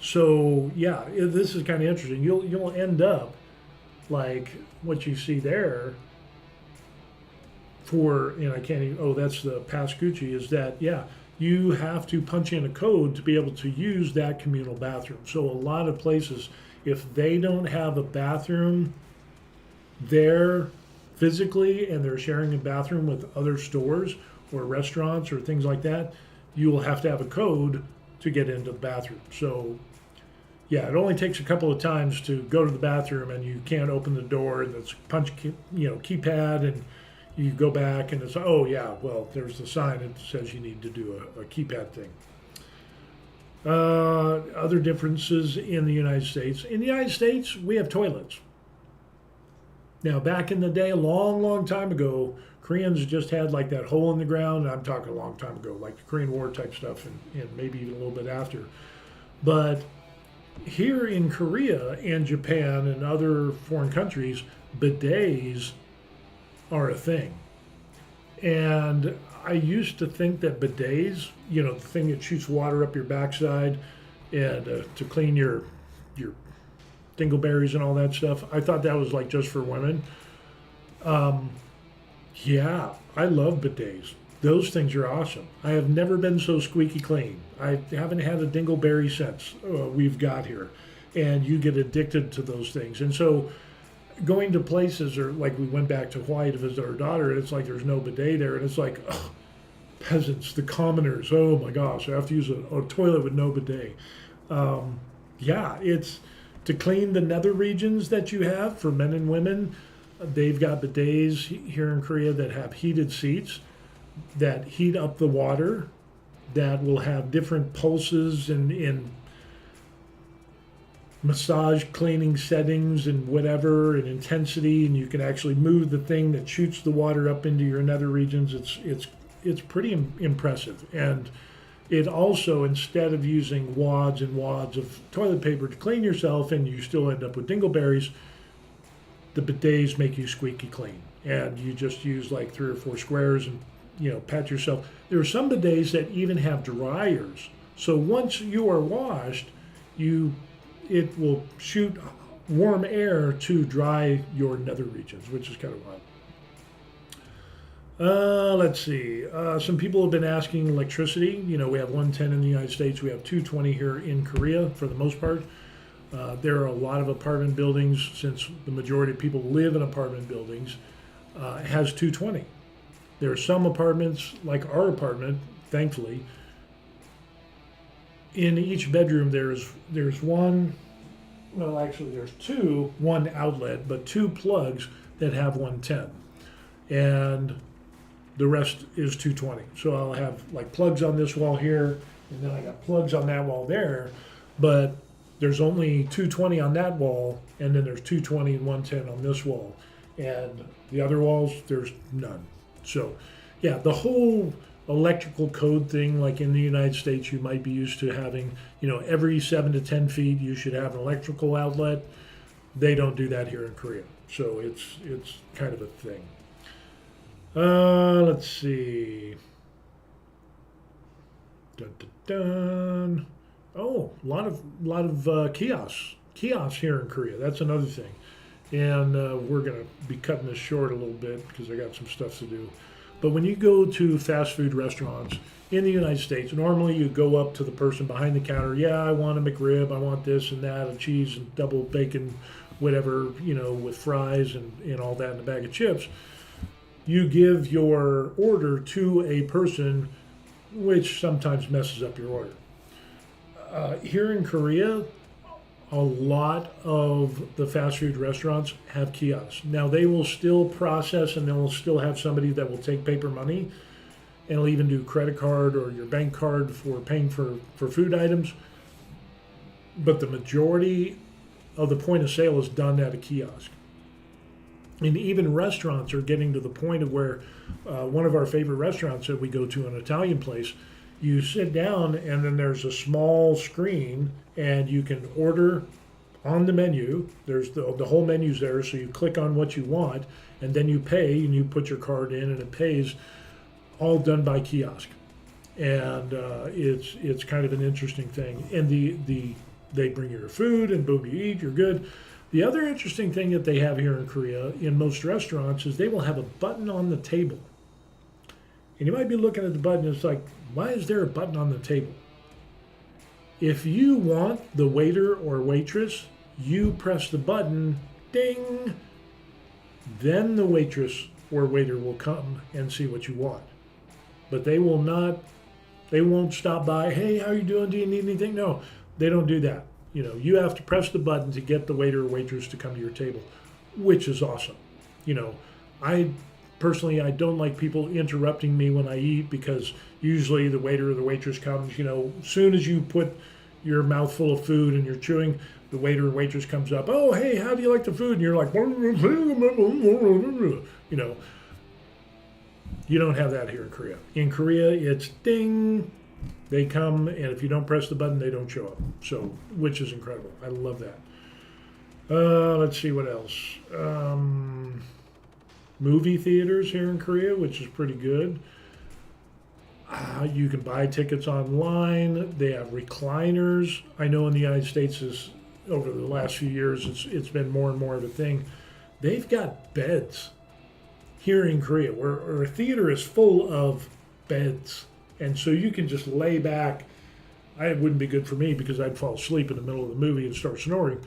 So yeah, this is kind of interesting. You'll end up like what you see there. And I can't even, oh, that's the Pascucci, is that, yeah, you have to punch in a code to be able to use that communal bathroom. So a lot of places, if they don't have a bathroom there physically and they're sharing a bathroom with other stores or restaurants or things like that, you will have to have a code to get into the bathroom. So yeah, it only takes a couple of times to go to the bathroom and you can't open the door and it's punch keypad, and you go back and it's, oh yeah, well, there's the sign that says you need to do a keypad thing. Other differences in the United States. In the United States, we have toilets. Now, back in the day, a long time ago, Koreans just had like that hole in the ground. And I'm talking a long time ago, like the Korean War type stuff, and maybe even a little bit after. But here in Korea and Japan and other foreign countries, bidets are a thing. And I used to think that bidets, the thing that shoots water up your backside and to clean your dingleberries and all that stuff, I thought that was like just for women. Yeah, I love bidets. Those things are awesome. I have never been so squeaky clean. I haven't had a dingleberry since we've got here. And you get addicted to those things. And so going to places, or like we went back to Hawaii to visit our daughter, and it's like there's no bidet there, and it's like, ugh, peasants, the commoners, oh my gosh, I have to use a toilet with no bidet. Yeah, it's to clean the nether regions that you have for men and women. They've got bidets here in Korea that have heated seats that heat up the water, that will have different pulses and in massage cleaning settings and whatever and intensity, and you can actually move the thing that shoots the water up into your nether regions. It's pretty impressive. And it also, instead of using wads and wads of toilet paper to clean yourself and you still end up with dingleberries, the bidets make you squeaky clean. And you just use like 3 or 4 squares and, pat yourself. There are some bidets that even have dryers. So once you are washed, it will shoot warm air to dry your nether regions, which is kind of wild. Let's see. Some people have been asking electricity. We have 110 in the United States. We have 220 here in Korea for the most part. There are a lot of apartment buildings, since the majority of people live in apartment buildings, has 220. There are some apartments, like our apartment, thankfully, in each bedroom there's one, well actually there's two, one outlet, but 2 plugs that have 110. And the rest is 220. So I'll have like plugs on this wall here, and then I got plugs on that wall there, but there's only 220 on that wall, and then there's 220 and 110 on this wall. And the other walls, there's none. So yeah, the whole electrical code thing, like in the United States, you might be used to having, every 7 to 10 feet you should have an electrical outlet. They don't do that here in Korea. So it's kind of a thing. Let's see. Dun, dun, dun. Oh, a lot of kiosks here in Korea. That's another thing. And we're going to be cutting this short a little bit because I got some stuff to do. But when you go to fast food restaurants in the United States, normally you go up to the person behind the counter. Yeah, I want a McRib. I want this and that, a cheese and double bacon, whatever, with fries and all that in a bag of chips. You give your order to a person, which sometimes messes up your order. Here in Korea, a lot of the fast food restaurants have kiosks. Now, they will still process, and they will still have somebody that will take paper money, and will even do credit card or your bank card for paying for food items. But the majority of the point of sale is done at a kiosk. And even restaurants are getting to the point of where one of our favorite restaurants that we go to, an Italian place, you sit down and then there's a small screen and you can order on the menu. There's the whole menu's there, so you click on what you want and then you pay and you put your card in and it pays, all done by kiosk. And it's kind of an interesting thing. And they bring you your food and boom, you eat, you're good. The other interesting thing that they have here in Korea in most restaurants is they will have a button on the table. And you might be looking at the button, it's like, why is there a button on the table? If you want the waiter or waitress, you press the button, ding, then the waitress or waiter will come and see what you want. But they won't stop by, hey, how you doing? Do you need anything? No, they don't do that. You have to press the button to get the waiter or waitress to come to your table, which is awesome. I personally don't like people interrupting me when I eat, because usually the waiter or the waitress comes, as soon as you put your mouth full of food and you're chewing, the waiter or waitress comes up, oh, hey, how do you like the food? And you're like, you don't have that here in Korea. In Korea, it's ding. They come, and if you don't press the button, they don't show up. So, which is incredible. I love that. Let's see what else. Movie theaters here in Korea, which is pretty good. You can buy tickets online. They have recliners. I know in the United States, over the last few years, it's been more and more of a thing. They've got beds here in Korea, where a theater is full of beds. And so you can just lay back. It wouldn't be good for me because I'd fall asleep in the middle of the movie and start snoring.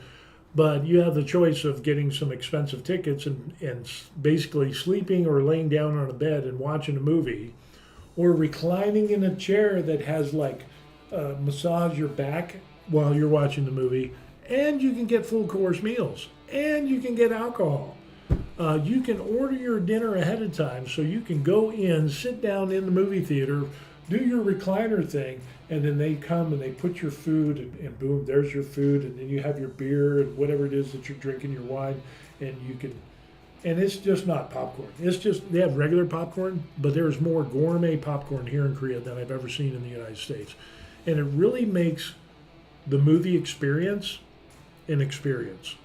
But you have the choice of getting some expensive tickets and basically sleeping or laying down on a bed and watching a movie, or reclining in a chair that has like massage your back while you're watching the movie, and you can get full course meals, and you can get alcohol. You can order your dinner ahead of time, so you can go in, sit down in the movie theater, do your recliner thing, and then they come and they put your food, and boom, there's your food, and then you have your beer and whatever it is that you're drinking, your wine, and you can. And it's just not popcorn. It's just, they have regular popcorn, but there's more gourmet popcorn here in Korea than I've ever seen in the United States. And it really makes the movie experience an experience.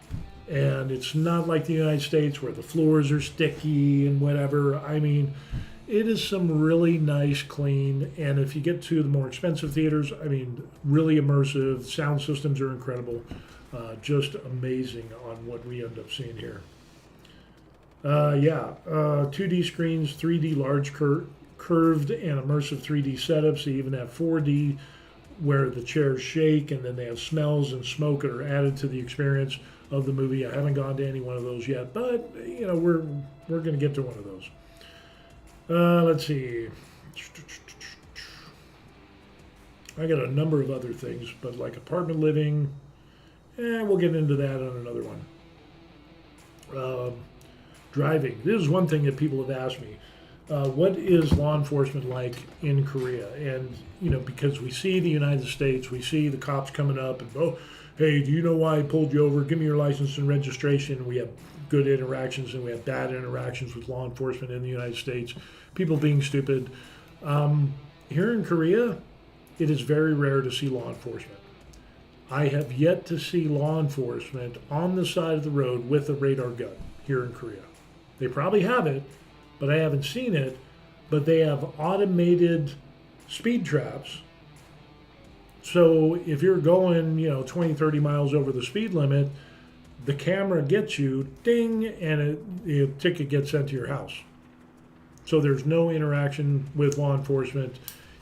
And it's not like the United States where the floors are sticky and whatever. I mean, it is some really nice, clean, and if you get to the more expensive theaters, I mean, really immersive. Sound systems are incredible. Just amazing on what we end up seeing here. 2D screens, 3D large curved and immersive 3D setups. They even have 4D where the chairs shake, and then they have smells and smoke that are added to the experience of the movie. I haven't gone to any one of those yet, but you know, we're going to get to one of those. Let's see. I got a number of other things, but like apartment living, we'll get into that on another one. Driving. This is one thing that people have asked me. What is law enforcement like in Korea? And, you know, because we see the United States, we see the cops coming up and, oh, hey, do you know why I pulled you over? Give me your license and registration. We have good interactions and we have bad interactions with law enforcement in the United States. People being stupid. Here in Korea, it is very rare to see law enforcement. I have yet to see law enforcement on the side of the road with a radar gun here in Korea. They probably have it, but I haven't seen it. But they have automated speed traps. So if you're going, 20, 30 miles over the speed limit, the camera gets you, ding, and the ticket gets sent to your house. So there's no interaction with law enforcement.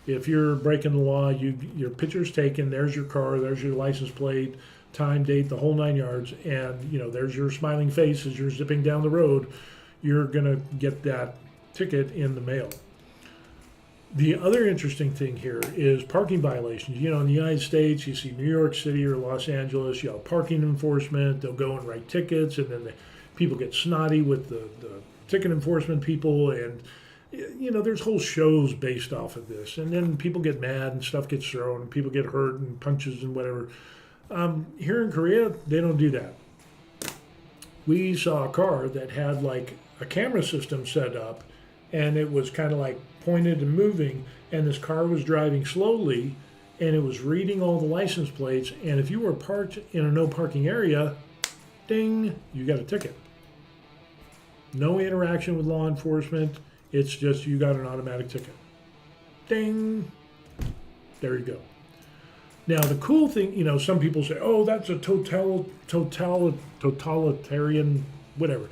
If you're breaking the law, your picture's taken, there's your car, there's your license plate, time, date, the whole 9 yards, and there's your smiling face as you're zipping down the road. You're going to get that ticket in the mail. The other interesting thing here is parking violations. In the United States, you see New York City or Los Angeles, you have parking enforcement, they'll go and write tickets, and then people get snotty with the ticket enforcement people, and there's whole shows based off of this. And then people get mad and stuff gets thrown, and people get hurt and punches and whatever. Here in Korea, they don't do that. We saw a car that had like a camera system set up, and it was kind of like pointed and moving, and this car was driving slowly, and it was reading all the license plates, and if you were parked in a no parking area, ding, you got a ticket. No interaction with law enforcement, it's just you got an automatic ticket. Ding, there you go. Now the cool thing, some people say, oh, that's a totalitarian, whatever.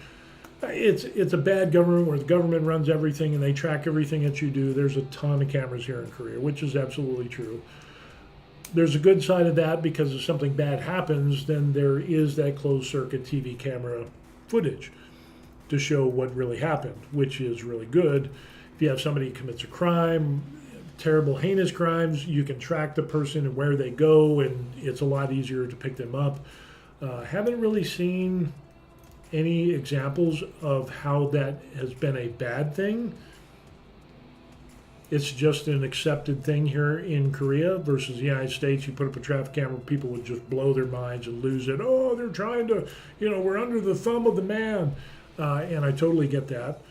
It's a bad government where the government runs everything and they track everything that you do. There's a ton of cameras here in Korea, which is absolutely true. There's a good side of that because if something bad happens, then there is that closed circuit TV camera footage to show what really happened, which is really good. If you have somebody who commits a crime, terrible, heinous crimes, you can track the person and where they go, and it's a lot easier to pick them up. Haven't really seen any examples of how that has been a bad thing. It's just an accepted thing here in Korea versus the United States. You put up a traffic camera, people would just blow their minds and lose it. Oh, they're trying to, we're under the thumb of the man. And I totally get that.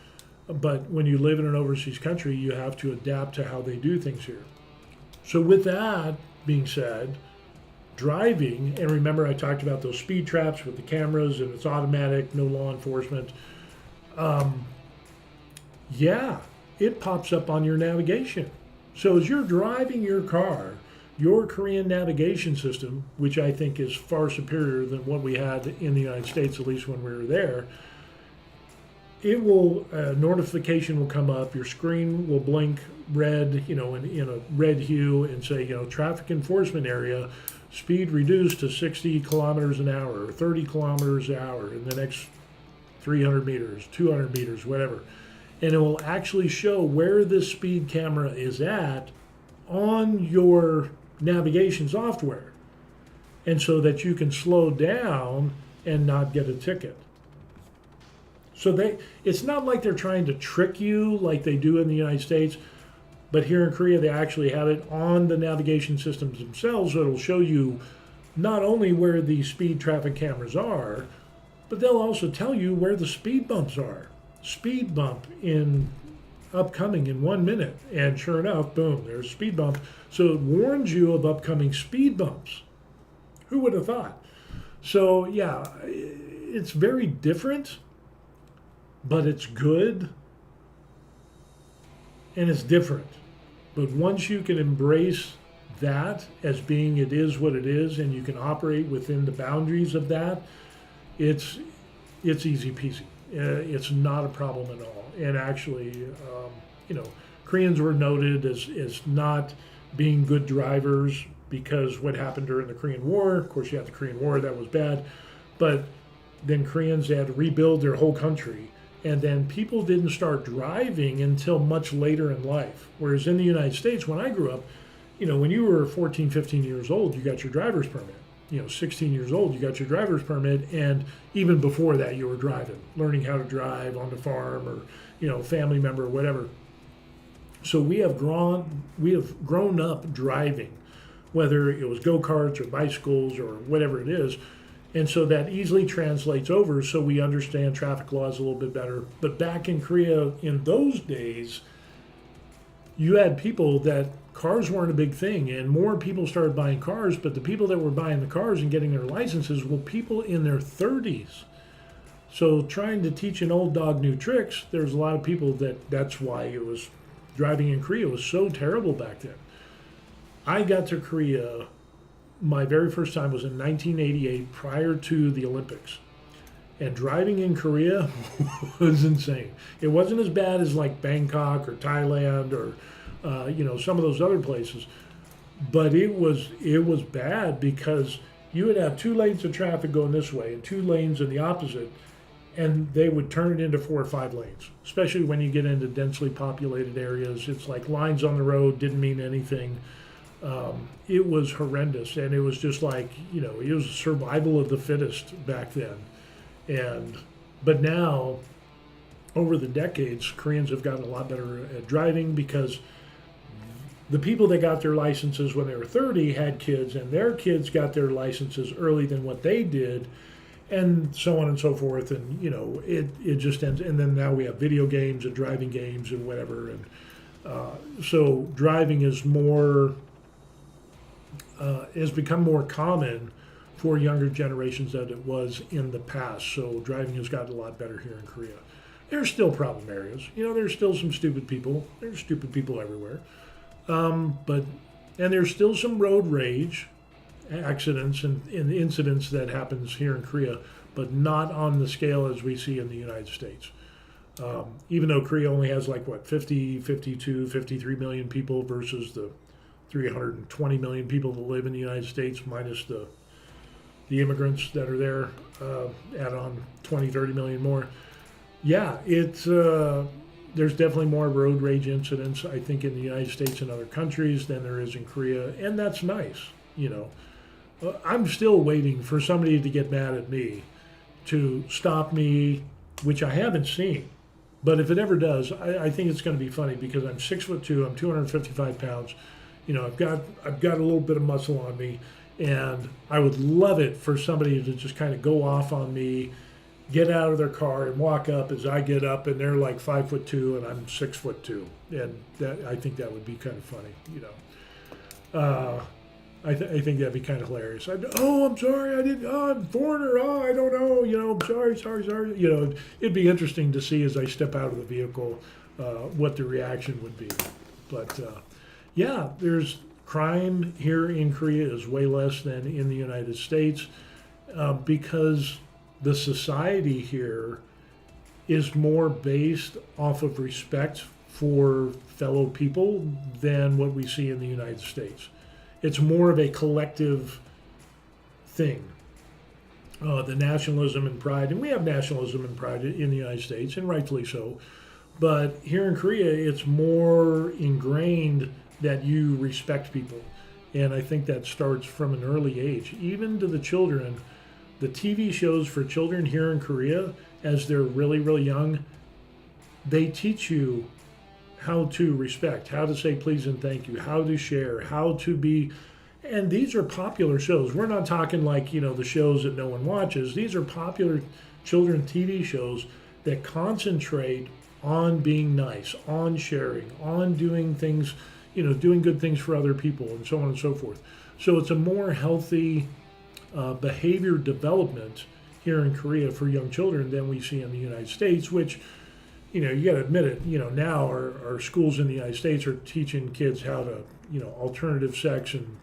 But when you live in an overseas country, you have to adapt to how they do things here. So with that being said, driving, and remember I talked about those speed traps with the cameras and it's automatic, no law enforcement. It pops up on your navigation. So as you're driving your car, your Korean navigation system, which I think is far superior than what we had in the United States, at least when we were there, it will, notification will come up, your screen will blink red, in a red hue and say, traffic enforcement area. speed reduced to 60 kilometers an hour or 30 kilometers an hour in the next 300 meters, 200 meters, whatever. And it will actually show where this speed camera is at on your navigation software. And so that you can slow down and not get a ticket. So it's not like they're trying to trick you like they do in the United States, but here in Korea they actually have it on the navigation systems themselves, so it'll show you not only where the speed traffic cameras are, but they'll also tell you where the speed bumps are. Speed bump upcoming in 1 minute, and sure enough, boom, there's a speed bump. So it warns you of upcoming speed bumps. Who would have thought? So yeah, it's very different, but it's good and it's different. But once you can embrace that as being it is what it is, and you can operate within the boundaries of that, it's easy peasy. It's not a problem at all. And actually, Koreans were noted as not being good drivers because what happened during the Korean War. Of course, you had the Korean War, that was bad. But then Koreans had to rebuild their whole country. And then people didn't start driving until much later in life. Whereas in the United States, when I grew up, when you were 14, 15 years old, you got your driver's permit. 16 years old, you got your driver's permit. And even before that, you were driving, learning how to drive on the farm or, family member or whatever. So we have grown up driving, whether it was go-karts or bicycles or whatever it is. And so that easily translates over, so we understand traffic laws a little bit better. But back in Korea in those days, you had people that cars weren't a big thing, and more people started buying cars, but the people that were buying the cars and getting their licenses were people in their 30s. So trying to teach an old dog new tricks, there's a lot of people that's why it was driving in Korea was so terrible back then. I got to Korea, my very first time was in 1988, prior to the Olympics. And driving in Korea was insane. It wasn't as bad as like Bangkok or Thailand or some of those other places, but it was bad because you would have 2 lanes of traffic going this way and 2 lanes in the opposite, and they would turn it into 4 or 5 lanes. Especially when you get into densely populated areas, it's like lines on the road didn't mean anything. It was horrendous, and it was just like, it was survival of the fittest back then. But now, over the decades, Koreans have gotten a lot better at driving because the people that got their licenses when they were 30 had kids, and their kids got their licenses early than what they did, and so on and so forth. And, it just ends. And then now we have video games and driving games and whatever. And so driving is has become more common for younger generations than it was in the past. So driving has gotten a lot better here in Korea. There's still problem areas. There's still some stupid people. There's stupid people everywhere. And there's still some road rage accidents and incidents that happens here in Korea, but not on the scale as we see in the United States. Even though Korea only has 50, 52, 53 million people versus the 320 million people that live in the United States, minus the immigrants that are there, add on 20, 30 million more. Yeah, there's definitely more road rage incidents, I think, in the United States and other countries than there is in Korea, and that's nice, I'm still waiting for somebody to get mad at me to stop me, which I haven't seen. But if it ever does, I think it's going to be funny because I'm 6'2", I'm 255 pounds. I've got a little bit of muscle on me, and I would love it for somebody to just kind of go off on me, get out of their car and walk up as I get up, and they're like 5'2" and I'm 6'2", and I think that would be kind of funny. I think that'd be kind of hilarious. I'm sorry, I didn't. I'm a foreigner. I don't know. I'm sorry. It'd be interesting to see as I step out of the vehicle what the reaction would be. But yeah, there's crime here in Korea is way less than in the United States because the society here is more based off of respect for fellow people than what we see in the United States. It's more of a collective thing. The nationalism and pride, and we have nationalism and pride in the United States, and rightfully so. But here in Korea, it's more ingrained that you respect people. And I think that starts from an early age. Even to the children, the TV shows for children here in Korea, as they're really, really young, they teach you how to respect, how to say please and thank you, how to share, how to be. And these are popular shows. We're not talking like, the shows that no one watches. These are popular children TV shows that concentrate on being nice, on sharing, on doing things, doing good things for other people, and so on and so forth. So it's a more healthy behavior development here in Korea for young children than we see in the United States, which, you got to admit it, now our schools in the United States are teaching kids how to, alternative sex and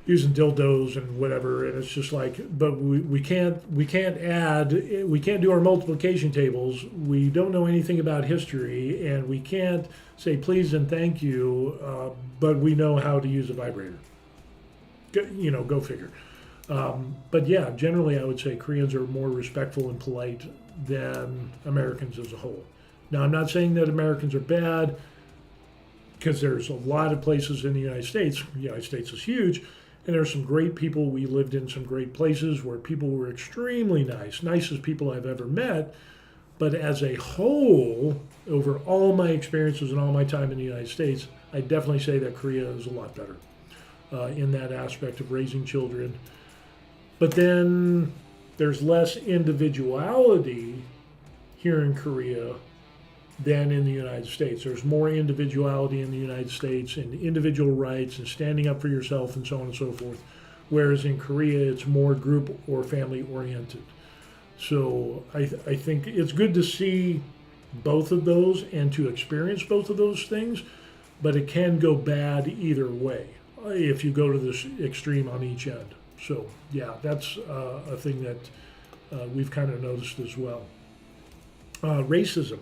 using dildos and whatever, and it's just like, but we can't do our multiplication tables. We don't know anything about history, and we can't say please and thank you, but we know how to use a vibrator. Go figure. But yeah, generally I would say Koreans are more respectful and polite than Americans as a whole. Now, I'm not saying that Americans are bad, because there's a lot of places in the United States. The United States is huge, and there's some great people. We lived in some great places where people were extremely nice, nicest people I've ever met. But as a whole, over all my experiences and all my time in the United States, I definitely say that Korea is a lot better in that aspect of raising children. But then there's less individuality here in Korea than in the United States. There's more individuality in the United States and individual rights and standing up for yourself and so on and so forth. Whereas in Korea, it's more group or family oriented. So I think it's good to see both of those and to experience both of those things, but it can go bad either way if you go to this extreme on each end. So yeah, that's a thing that we've kind of noticed as well. Racism.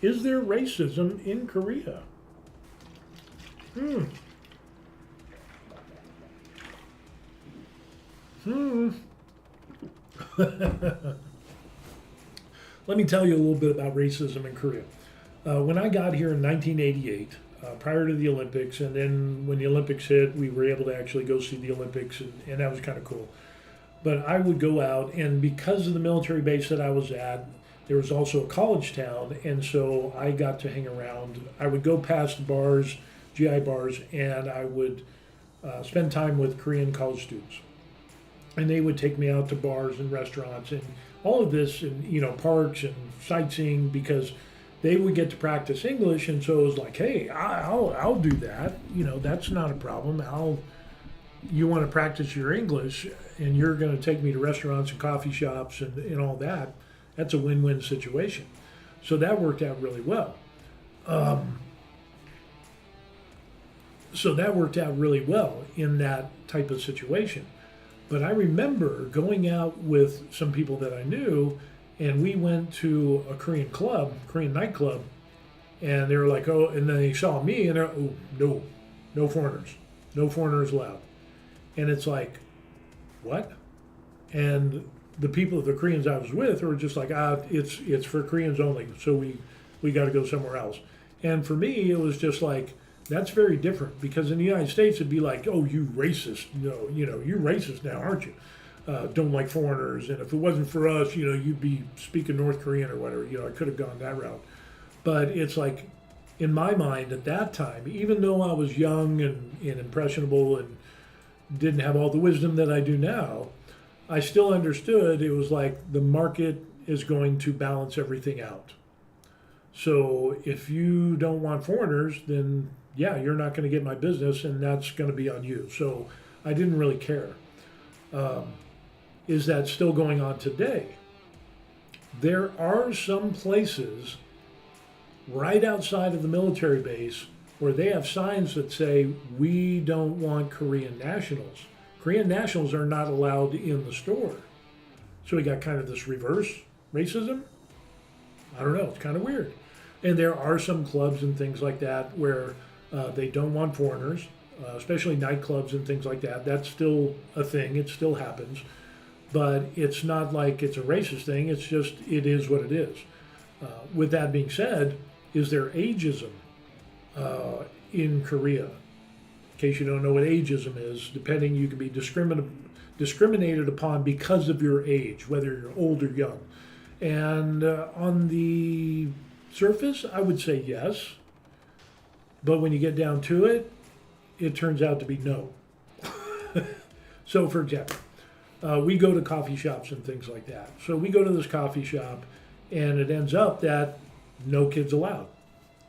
Is there racism in Korea? Let me tell you a little bit about racism in Korea. When I got here in 1988, prior to the Olympics, and then when the Olympics hit, we were able to actually go see the Olympics, and that was kind of cool. But I would go out, and because of the military base that I was at, there was also a college town, and so I got to hang around. I would go past bars, GI bars, and I would spend time with Korean college students. And they would take me out to bars and restaurants and all of this, and parks and sightseeing, because they would get to practice English. And so it was like, hey, I'll do that. That's not a problem. You want to practice your English, and you're going to take me to restaurants and coffee shops and all that. That's a win-win situation. So that worked out really well. In that type of situation. But I remember going out with some people that I knew, and we went to a Korean nightclub, and they were like, oh, and then they saw me, and they're, oh, no foreigners allowed. And it's like, what? And the Koreans I was with were just like, it's for Koreans only, so we got to go somewhere else. And for me, it was just like, that's very different, because in the United States, it'd be like, oh, you racist, you're racist now, aren't you? Don't like foreigners, and if it wasn't for us, you'd be speaking North Korean or whatever. I could have gone that route. But it's like, in my mind at that time, even though I was young and impressionable and didn't have all the wisdom that I do now, I still understood it was like the market is going to balance everything out. So if you don't want foreigners, then yeah, you're not going to get my business, and that's going to be on you. So I didn't really care. Is that still going on today? There are some places right outside of the military base where they have signs that say, we don't want Korean nationals. Korean nationals are not allowed in the store. So we got kind of this reverse racism. I don't know, it's kind of weird. And there are some clubs and things like that where they don't want foreigners. especially nightclubs and things like that. That's still a thing. It still happens, but it's not like it's a racist thing. It's just it is what it is. With that being said, is there ageism in Korea? In case you don't know what ageism is, depending, you can be discriminated upon because of your age, whether you're old or young. And on the surface, I would say yes. But when you get down to it, it turns out to be no. So, for example, we go to coffee shops and things like that. So we go to this coffee shop, and it ends up that no kids allowed.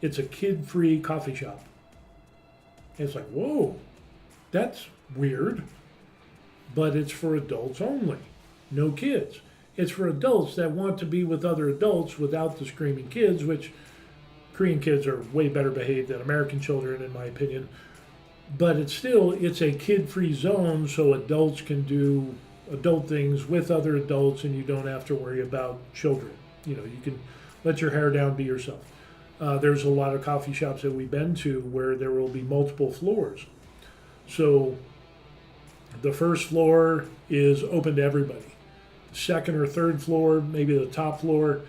It's a kid-free coffee shop. And it's like, whoa, that's weird. But it's for adults only, no kids. It's for adults that want to be with other adults without the screaming kids, which Korean kids are way better behaved than American children, in my opinion. But it's a kid-free zone, so adults can do adult things with other adults, and you don't have to worry about children. You can let your hair down, be yourself. There's a lot of coffee shops that we've been to where there will be multiple floors. So the first floor is open to everybody. Second or third floor, maybe the top floor,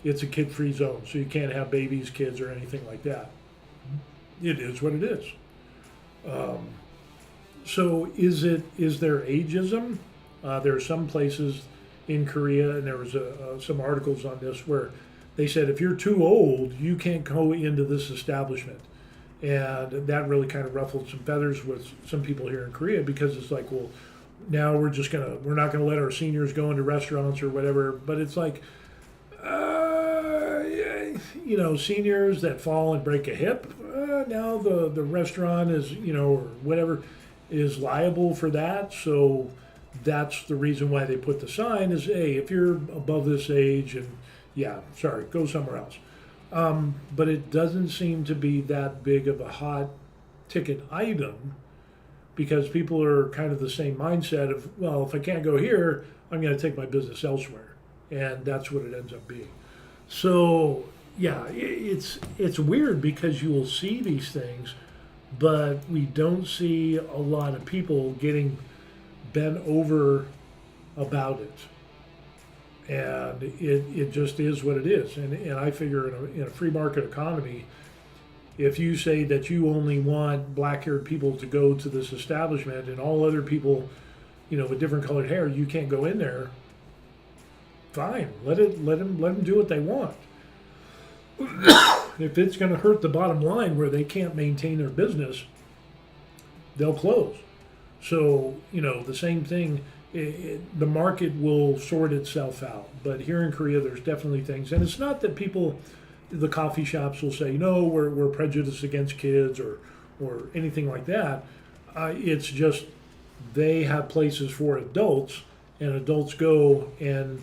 it's a kid-free zone, so you can't have babies, kids, or anything like that. It is what it is. So is there ageism? There are some places in Korea, and there was some articles on this where they said if you're too old, you can't go into this establishment. And that really kind of ruffled some feathers with some people here in Korea, because it's like, well, now we're not gonna let our seniors go into restaurants or whatever. But it's like, seniors that fall and break a hip, now the restaurant is, or whatever, is liable for that. So that's the reason why they put the sign is, hey, if you're above this age, and yeah, sorry, go somewhere else. But it doesn't seem to be that big of a hot ticket item, because people are kind of the same mindset of, well, if I can't go here, I'm going to take my business elsewhere. And that's what it ends up being. So, yeah, it's weird, because you will see these things, but we don't see a lot of people getting bent over about it. And it just is what it is. And I figure in a free market economy, if you say that you only want black-haired people to go to this establishment, and all other people, with different colored hair, you can't go in there, fine. Let them do what they want. If it's going to hurt the bottom line where they can't maintain their business, they'll close. So, the same thing. The market will sort itself out. But here in Korea, there's definitely things, and it's not that the coffee shops will say, no, we're prejudiced against kids or anything like that. It's just they have places for adults, and adults go, and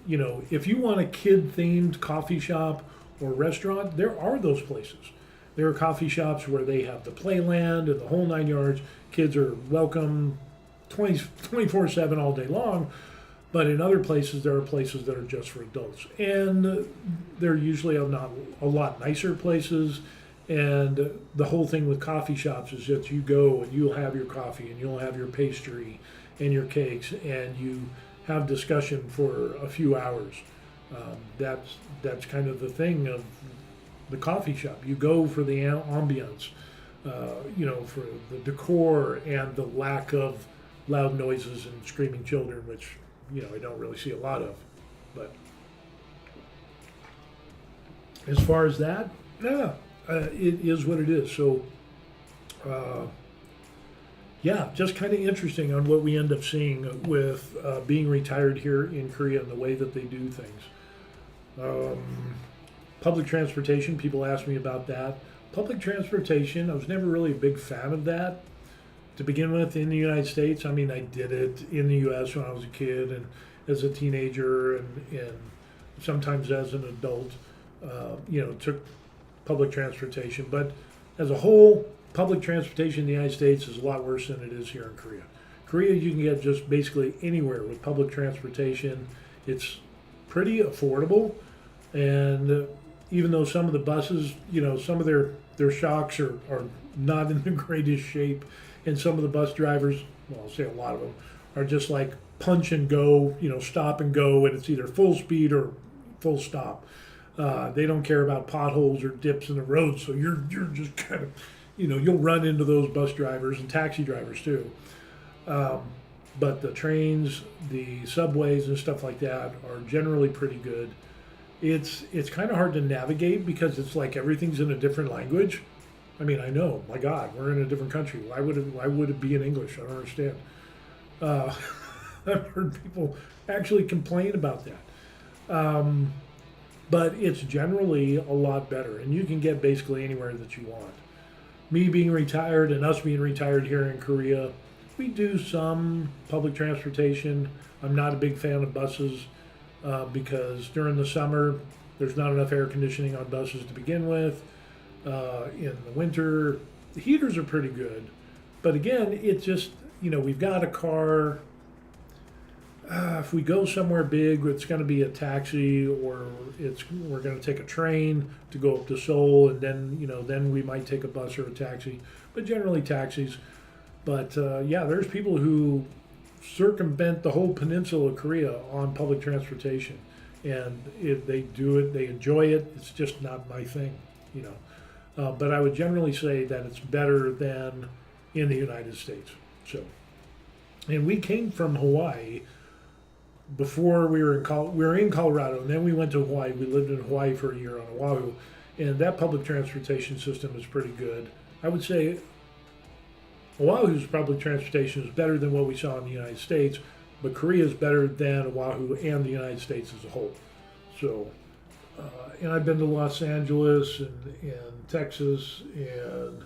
if you want a kid-themed coffee shop or restaurant, there are those places. There are coffee shops where they have the playland and the whole 9 yards. Kids are welcome 24/7 all day long. But in other places, there are places that are just for adults. And they're usually a lot nicer places. And the whole thing with coffee shops is that you go and you'll have your coffee and you'll have your pastry and your cakes, and you have discussion for a few hours. That's kind of the thing of the coffee shop. You go for the ambiance, for the decor and the lack of loud noises and screaming children, which I don't really see a lot of. But as far as that, yeah, it is what it is. So, just kind of interesting on what we end up seeing with being retired here in Korea and the way that they do things. Public transportation, people ask me about that. Public transportation, I was never really a big fan of that to begin with in the United States. I mean, I did it in the U.S. when I was a kid and as a teenager, and sometimes as an adult, took public transportation. But as a whole, public transportation in the United States is a lot worse than it is here in Korea. Korea, you can get just basically anywhere with public transportation. It's pretty affordable, and even though some of the buses, some of their shocks are not in the greatest shape, and some of the bus drivers, well, I'll say a lot of them, are just like punch and go, stop and go, and it's either full speed or full stop. They don't care about potholes or dips in the road, so you're just kind of, you'll run into those bus drivers and taxi drivers too. But the trains, the subways, and stuff like that are generally pretty good. It's kind of hard to navigate because it's like everything's in a different language. I mean, I know, my God, we're in a different country. Why would it be in English? I don't understand. I've heard people actually complain about that. But it's generally a lot better, and you can get basically anywhere that you want. Me being retired and us being retired here in Korea, we do some public transportation. I'm not a big fan of buses because during the summer, there's not enough air conditioning on buses to begin with. In the winter, the heaters are pretty good. But again, it's just, we've got a car. If we go somewhere big, it's going to be a taxi, or we're going to take a train to go up to Seoul, and then we might take a bus or a taxi, but generally taxis. But there's people who circumvent the whole peninsula of Korea on public transportation, and if they do it, they enjoy it. It's just not my thing, But I would generally say that it's better than in the United States. So, and we came from Hawaii. Before we were in Colorado, and then we went to Hawaii. We lived in Hawaii for a year on Oahu, and that public transportation system is pretty good. I would say Oahu's public transportation is better than what we saw in the United States, but Korea is better than Oahu and the United States as a whole. So, and I've been to Los Angeles and Texas and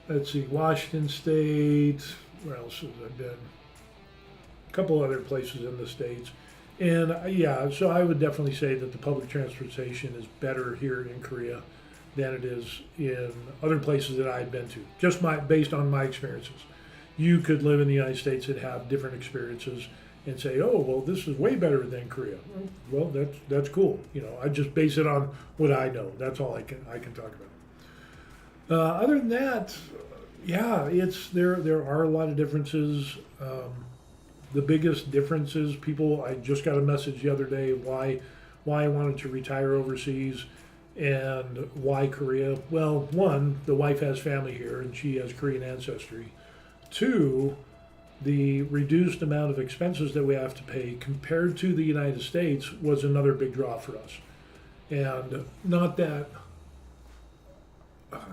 let's see, Washington State. Where else have I been? Couple other places in the States. And so I would definitely say that the public transportation is better here in Korea than it is in other places that I've been to, just based on my experiences. You could live in the United States and have different experiences and say, oh, well, this is way better than Korea. Well, that's cool. I just base it on what I know. That's all I can talk about. Other than that, there are a lot of differences. The biggest difference is I just got a message the other day of why I wanted to retire overseas and why Korea. Well, one, the wife has family here and she has Korean ancestry. Two, the reduced amount of expenses that we have to pay compared to the United States was another big draw for us. And not that,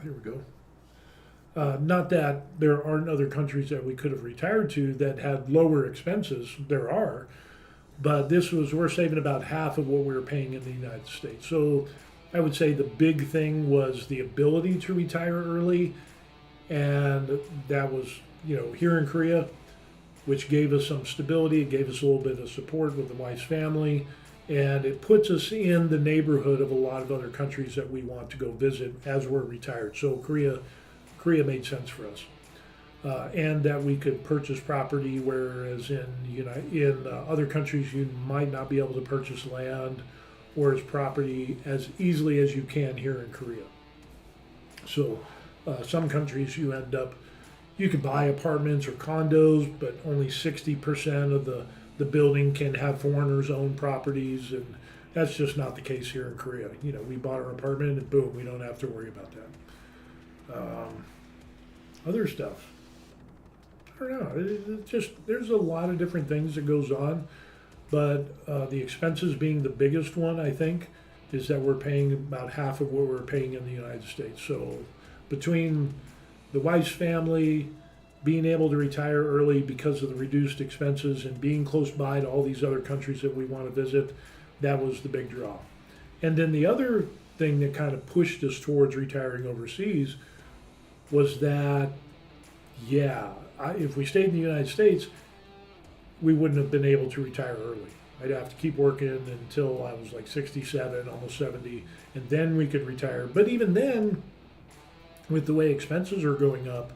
here we go. Not that there aren't other countries that we could have retired to that had lower expenses. There are, but we're saving about half of what we were paying in the United States. So I would say the big thing was the ability to retire early, and that was here in Korea, which gave us some stability. It gave us a little bit of support with the wife's family, and it puts us in the neighborhood of a lot of other countries that we want to go visit as we're retired. So Korea made sense for us, and that we could purchase property, whereas in other countries you might not be able to purchase land or as property as easily as you can here in Korea. So some countries you can buy apartments or condos, but only 60% of the building can have foreigners own properties, and that's just not the case here in Korea. We bought our apartment and boom, we don't have to worry about that. Other stuff, I don't know. There's a lot of different things that goes on, but the expenses being the biggest one, I think, is that we're paying about half of what we're paying in the United States. So between the wife's family, being able to retire early because of the reduced expenses, and being close by to all these other countries that we want to visit, that was the big draw. And then the other thing that kind of pushed us towards retiring overseas was that, if we stayed in the United States, we wouldn't have been able to retire early. I'd have to keep working until I was like 67, almost 70, and then we could retire. But even then, with the way expenses are going up,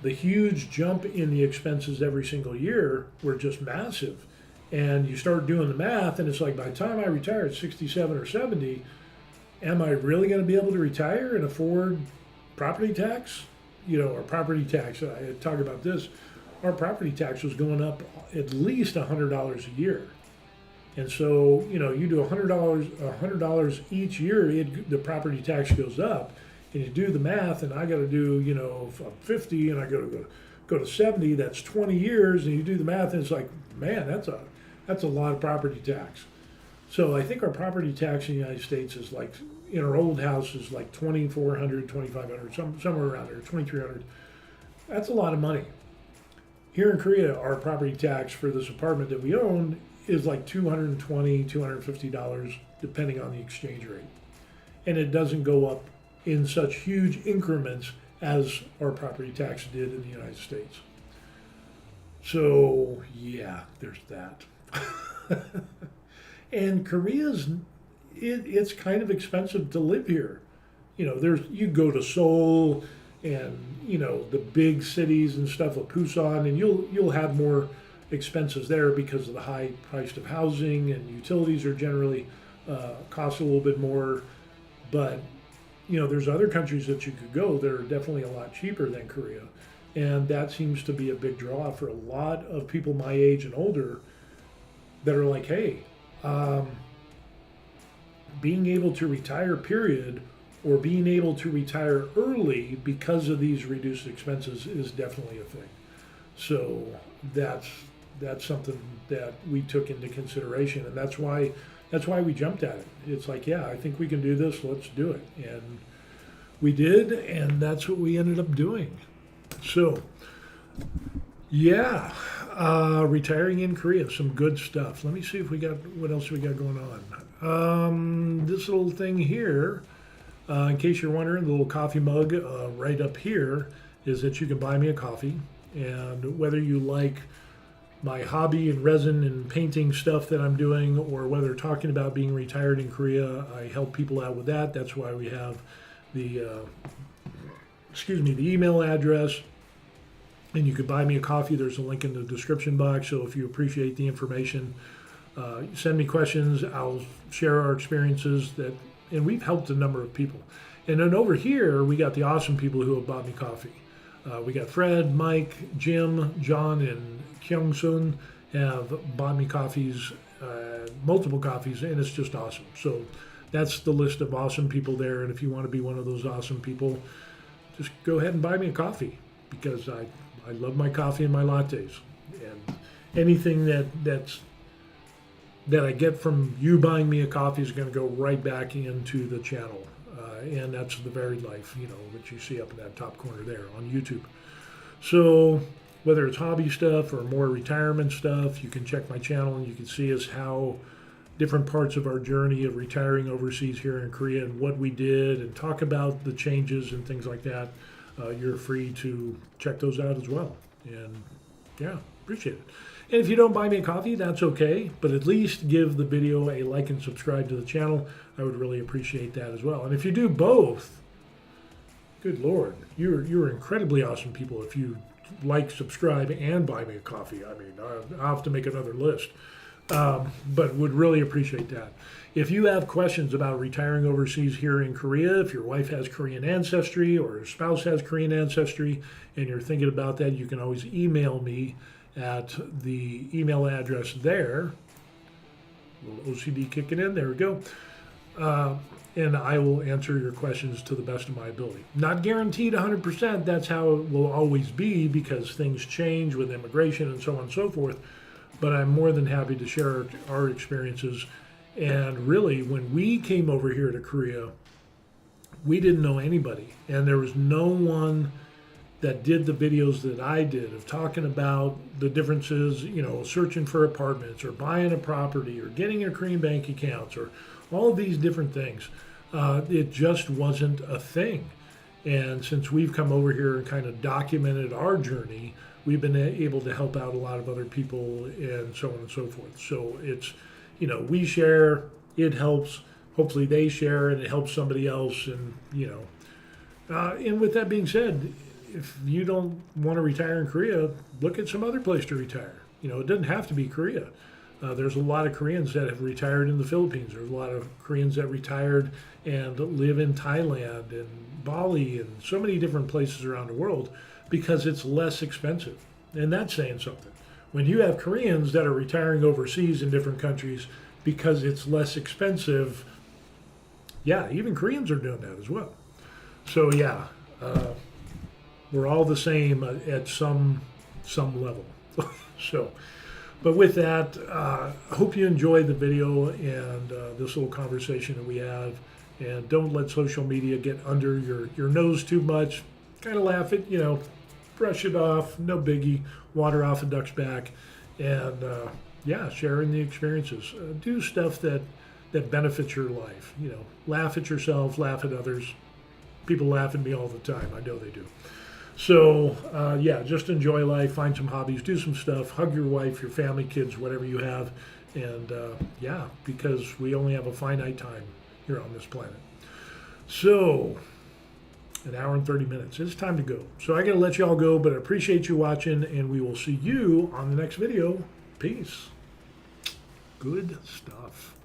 the huge jump in the expenses every single year were just massive. And you start doing the math, and it's like by the time I retire at 67 or 70, am I really going to be able to retire and afford property tax? Our property tax, I talk about this, our property tax was going up at least $100 a year. And so, you do $100 each year, the property tax goes up, and you do the math, and I got to do, if I'm 50 and I go to 70, that's 20 years, and you do the math, and it's like, man, that's a lot of property tax. So I think our property tax in the United States is like, in our old house is like 2,400, 2,500, somewhere around there, 2,300. That's a lot of money. Here in Korea, our property tax for this apartment that we own is like $220, $250, depending on the exchange rate. And it doesn't go up in such huge increments as our property tax did in the United States. So, yeah, there's that. And Korea's, it's kind of expensive to live here. You go to Seoul and, the big cities and stuff like Busan, and you'll have more expenses there because of the high price of housing, and utilities are generally cost a little bit more. But there's other countries that you could go that are definitely a lot cheaper than Korea, and that seems to be a big draw for a lot of people my age and older that are like, hey, being able to retire, period, or being able to retire early because of these reduced expenses is definitely a thing. So that's something that we took into consideration, and that's why we jumped at it. It's like, yeah, I think we can do this. Let's do it, and we did, and that's what we ended up doing. So, yeah, retiring in Korea, some good stuff. Let me see if what else we got going on. This little thing here, in case you're wondering, the little coffee mug right up here is that you can buy me a coffee, and whether you like my hobby and resin and painting stuff that I'm doing, or whether talking about being retired in Korea, I help people out with that. That's why we have the email address, and you can buy me a coffee. There's a link in the description box. So if you appreciate the information, send me questions. I'll share our experiences and we've helped a number of people. And then over here, we got the awesome people who have bought me coffee. We got Fred, Mike, Jim, John, and Kyung Sun have bought me coffees, multiple coffees, and it's just awesome. So that's the list of awesome people there. And if you want to be one of those awesome people, just go ahead and buy me a coffee, because I love my coffee and my lattes. And anything that I get from you buying me a coffee is going to go right back into the channel. And that's the Varied Life, that you see up in that top corner there on YouTube. So whether it's hobby stuff or more retirement stuff, you can check my channel and you can see how different parts of our journey of retiring overseas here in Korea and what we did, and talk about the changes and things like that. You're free to check those out as well. And yeah, appreciate it. And if you don't buy me a coffee, that's okay, but at least give the video a like and subscribe to the channel. I would really appreciate that as well. And if you do both, good Lord, you're incredibly awesome people if you like, subscribe, and buy me a coffee. I mean, I'll have to make another list, but would really appreciate that. If you have questions about retiring overseas here in Korea, if your wife has Korean ancestry or your spouse has Korean ancestry, and you're thinking about that, you can always email me at the email address there. A little OCD kicking in, there we go. And I will answer your questions to the best of my ability. Not guaranteed 100%, that's how it will always be, because things change with immigration and so on and so forth, but I'm more than happy to share our experiences. And really, when we came over here to Korea, we didn't know anybody, and there was no one that did the videos that I did of talking about the differences, searching for apartments or buying a property or getting a Korean bank accounts or all of these different things. It just wasn't a thing. And since we've come over here and kind of documented our journey, we've been able to help out a lot of other people and so on and so forth. So it's, we share, it helps, hopefully they share and it helps somebody else. And, and with that being said, if you don't want to retire in Korea, look at some other place to retire. It doesn't have to be Korea. There's a lot of Koreans that have retired in the Philippines. There's a lot of Koreans that retired and live in Thailand and Bali and so many different places around the world because it's less expensive. And that's saying something. When you have Koreans that are retiring overseas in different countries because it's less expensive, yeah, even Koreans are doing that as well. So yeah, we're all the same at some level. So, but with that, I hope you enjoyed the video and this little conversation that we have. And don't let social media get under your nose too much. Kind of laugh it, brush it off, no biggie. Water off a duck's back, and yeah, sharing the experiences. Do stuff that benefits your life. Laugh at yourself, laugh at others. People laugh at me all the time. I know they do. So yeah, just enjoy life. Find some hobbies. Do some stuff. Hug your wife, your family, kids, whatever you have. And yeah, because we only have a finite time here on this planet. So, an hour and 30 minutes. It's time to go. So I got to let you all go, but I appreciate you watching, and we will see you on the next video. Peace. Good stuff.